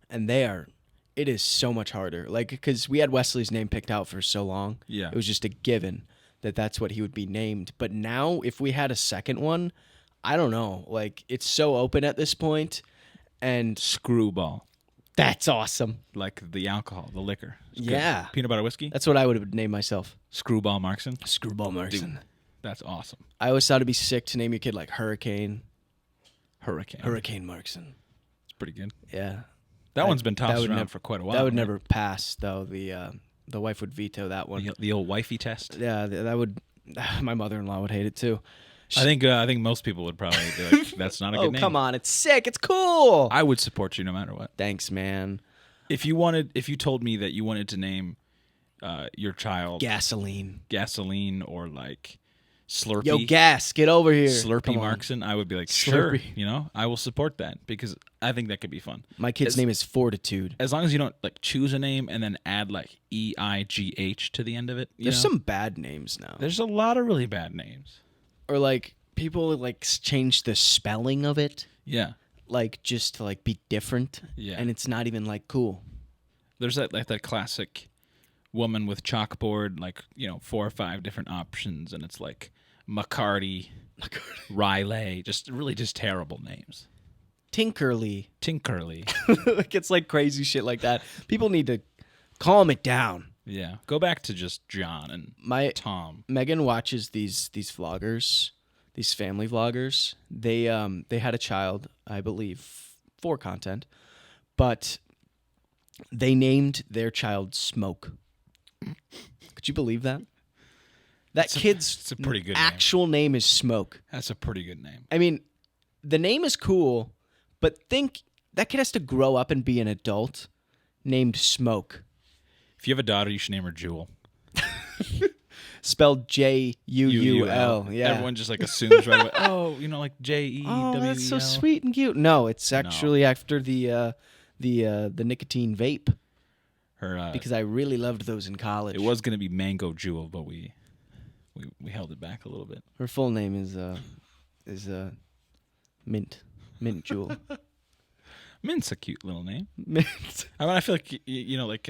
and it is so much harder. Like, because we had Wesley's name picked out for so long. Yeah. It was just a given that that's what he would be named. But now, if we had a second one, I don't know. Like, it's so open at this point, and Screwball. that's awesome. Like the alcohol, the liquor. It's good. Yeah. Peanut butter whiskey. That's what I would have named myself. Screwball Markson. Screwball Markson. That's awesome. I always thought it'd be sick to name your kid like Hurricane. Hurricane. Hurricane Markson. It's pretty good. Yeah. That one's been that tossed would around nev- for quite a while. That would right? never pass, though. The wife would veto that one. The old wifey test. Yeah, that would. My mother-in-law would hate it too. I think most people would probably be like, that's not a good Oh, name. come on, it's sick. It's cool. I would support you no matter what. Thanks, man. If you told me that you wanted to name your child Gasoline. Gasoline or like Slurpee. Yo, gas, get over here. Slurpee Come on. Markson, I would be like, sure, Slurpee. I will support that because I think that could be fun. My kid's name is Fortitude. As long as you don't like choose a name and then add like EIGH to the end of it. There's some bad names now. There's a lot of really bad names. Or like people like change the spelling of it, Yeah. like just to like be different. Yeah. And it's not even like cool. There's that classic woman with chalkboard, like, 4 or 5 different options, and it's like McCarty, Riley, just terrible names. Tinkerly. Like it's like crazy shit like that. People need to calm it down. Yeah. Go back to just John and Tom. Megan watches these vloggers, these family vloggers. They had a child, I believe, for content, but they named their child Smoke. Could you believe that? Kid's a pretty good actual name is Smoke. That's a pretty good name. I mean, the name is cool, but think that kid has to grow up and be an adult named Smoke. If you have a daughter, you should name her Jewel. Spelled Juul. Yeah. Everyone just like assumes right away. Oh, like Jew. Oh, that's so sweet and cute. No, it's actually after the nicotine vape. Her Because I really loved those in college. it was gonna be Mango Jewel, but we held it back a little bit. Her full name is Mint Jewel. Mint's a cute little name. Mint. I feel like like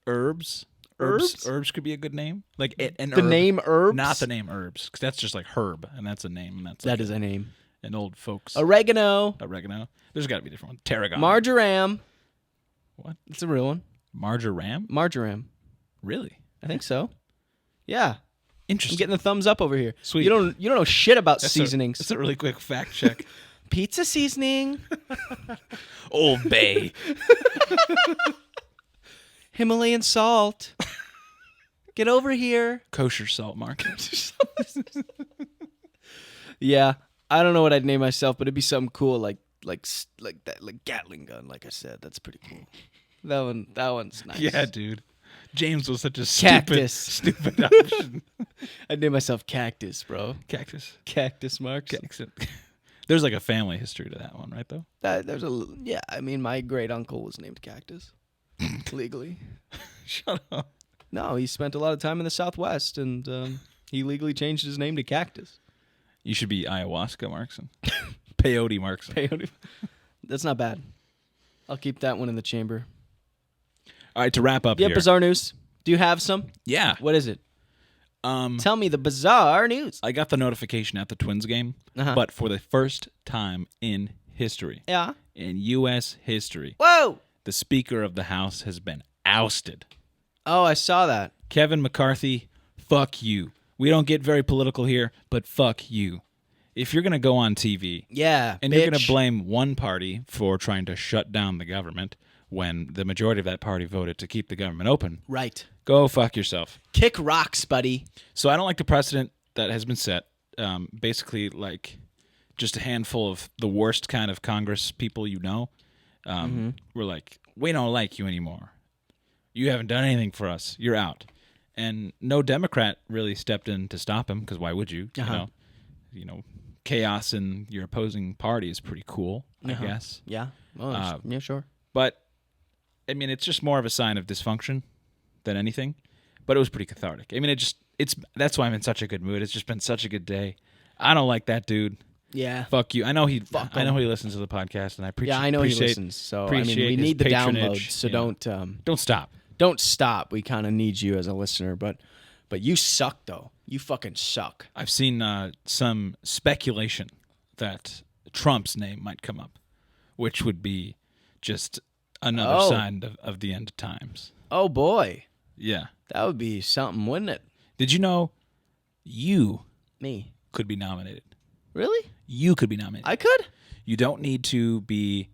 Herbs. Herbs could be a good name. Like an The herb, name Herbs? not the name Herbs, because that's just like herb, and that's a name, and that's That like is a name. an old folks Oregano. There's got to be a different one. Tarragon. Marjoram. What? It's a real one. Marjoram? Marjoram. Really? I think so. Yeah. I'm Interesting. getting the thumbs up over here. Sweet. You don't know shit about That's seasonings. That's a really quick fact check. Pizza seasoning, Old Bay. Himalayan salt. Get over here. Kosher salt, Mark. Yeah, I don't know what I'd name myself, but it'd be something cool like that, like Gatling gun. Like I said, that's pretty cool. That one's nice. Yeah, dude. James was such a Cactus. stupid option. I'd name myself Cactus, bro. Cactus. Cactus Marks. There's like a family history to that one, right, though? Yeah, I mean, my great uncle was named Cactus legally. Shut up. No, he spent a lot of time in the Southwest, and he legally changed his name to Cactus. You should be ayahuasca Markson. Peyote Markson. That's not bad. I'll keep that one in the chamber. All right, to wrap up Yeah, here. bizarre news. Do you have some? Yeah. What is it? Tell me the bizarre news. I got the notification at the Twins game, but for the first time in history, Yeah. in U.S. history, Whoa. the Speaker of the House has been ousted. Oh, I saw that. Kevin McCarthy, fuck you. We don't get very political here, but fuck you. If you're going to go on TV Yeah, and bitch. you're going to blame one party for trying to shut down the government when the majority of that party voted to keep the government open, Right. go fuck yourself. Kick rocks, buddy. So I don't like the precedent that has been set. Basically, like just a handful of the worst kind of Congress people you know were like, we don't like you anymore. You haven't done anything for us. You're out. And no Democrat really stepped in to stop him, because why would you? You know, chaos in your opposing party is pretty cool, I guess. Yeah. Oh, yeah, sure. But, I mean, it's just more of a sign of dysfunction than anything. But it was pretty cathartic. I mean, that's why I'm in such a good mood. It's just been such a good day. I don't like that dude. Yeah. Fuck you. I know he listens to the podcast, and I appreciate. Yeah, I know he listens. So I mean, appreciate we his need the patronage, download. So don't stop. Don't stop. We kind of need you as a listener, but you suck though. You fucking suck. I've seen some speculation that Trump's name might come up, which would be just another sign of the end of times. Oh boy. Yeah. That would be something, wouldn't it? Did you know Me. could be nominated? Really? You could be nominated. I could? You don't need to be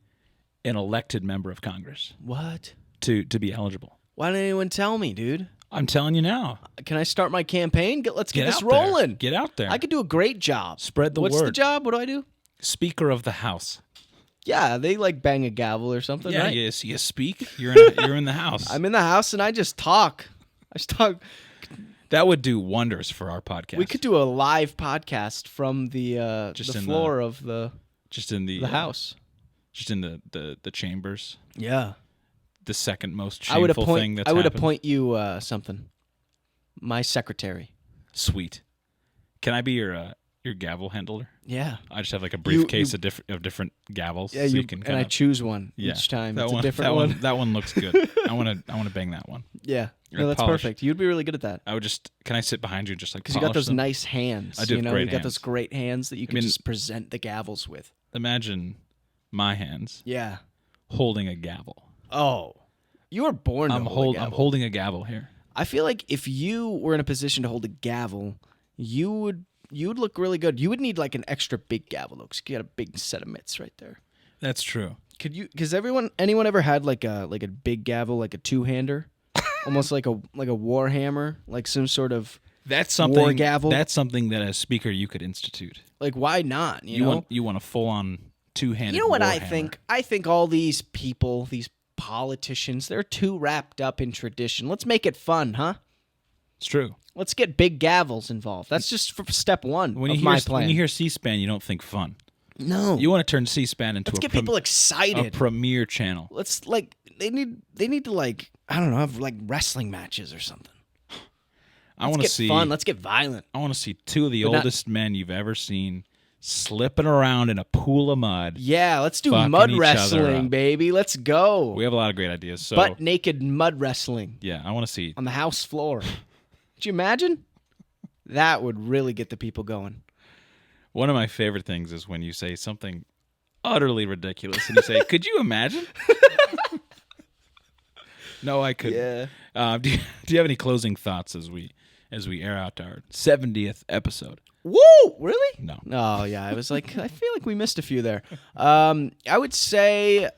an elected member of Congress What? to be eligible. Why didn't anyone tell me, dude? I'm telling you now. Can I start my campaign? Let's get this out there. rolling. Get out there. I could do a great job. Spread the What's word. the job? What do I do? Speaker of the House. Yeah, they like bang a gavel or something, Yeah, right? you speak. You're in the House. I'm in the house and I just talk. That would do wonders for our podcast. We could do a live podcast from the floor of the house. Just in the chambers. Yeah. The second most shameful thing that's happened. appoint you something. My secretary. Sweet. Can I be your gavel handler? Yeah. I just have like a briefcase of different gavels. Yeah, so you can and I choose one each time. That it's one, a different one. That one looks good. I want to bang that one. Yeah. You're No, that's polished. perfect. You'd be really good at that. Can I sit behind you and just like Because you got those them? nice hands. I do have great you got hands. those great hands that you can just present the gavels with. Imagine my hands Yeah. holding a gavel. Oh. You were born to hold a gavel. I'm holding a gavel here. I feel like if you were in a position to hold a gavel, you would look really good. You would need like an extra big gavel though, because you got a big set of mitts right there. That's true. Could you? Because anyone ever had like a big gavel, like a two-hander, almost like a war hammer, like some sort of war gavel. That's something that as speaker you could institute. Like why not? You know? You want a full-on two-handed. You know what war I hammer. think? I think all these people, these politicians, they're too wrapped up in tradition. Let's make it fun, huh? It's true. Let's get big gavels involved. That's just for step one of my plan. When you hear C-SPAN, you don't think fun. No. You want to turn C-SPAN into Let's get people excited. a premier channel. Let's they need to like I don't know, have like wrestling matches or something. I want to see fun. Let's get violent. I want to see two of the oldest men you've ever seen slipping around in a pool of mud. Yeah, let's do fucking mud each other wrestling, up. baby. Let's go. We have a lot of great ideas. So Butt naked mud wrestling yeah, I want to see. on the house floor. Could you imagine? That would really get the people going. One of my favorite things is when you say something utterly ridiculous and you say, "Could you imagine?" No, I couldn't. Yeah. Do you have any closing thoughts as we as we air out our 70th episode. Woo! Really? No. Oh, yeah. I was like, I feel like we missed a few there. I would say,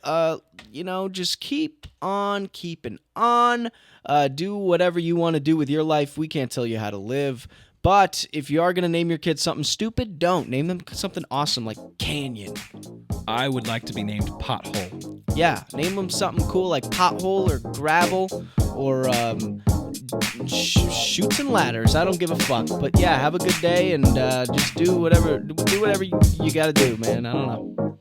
just keep on keeping on. Do whatever you want to do with your life. We can't tell you how to live. But if you are going to name your kids something stupid, don't. Name them something awesome like Canyon. I would like to be named Pothole. Yeah, name them something cool like Pothole or Gravel or Chutes and Ladders. I don't give a fuck. But yeah, have a good day and just do whatever you got to do, man. I don't know.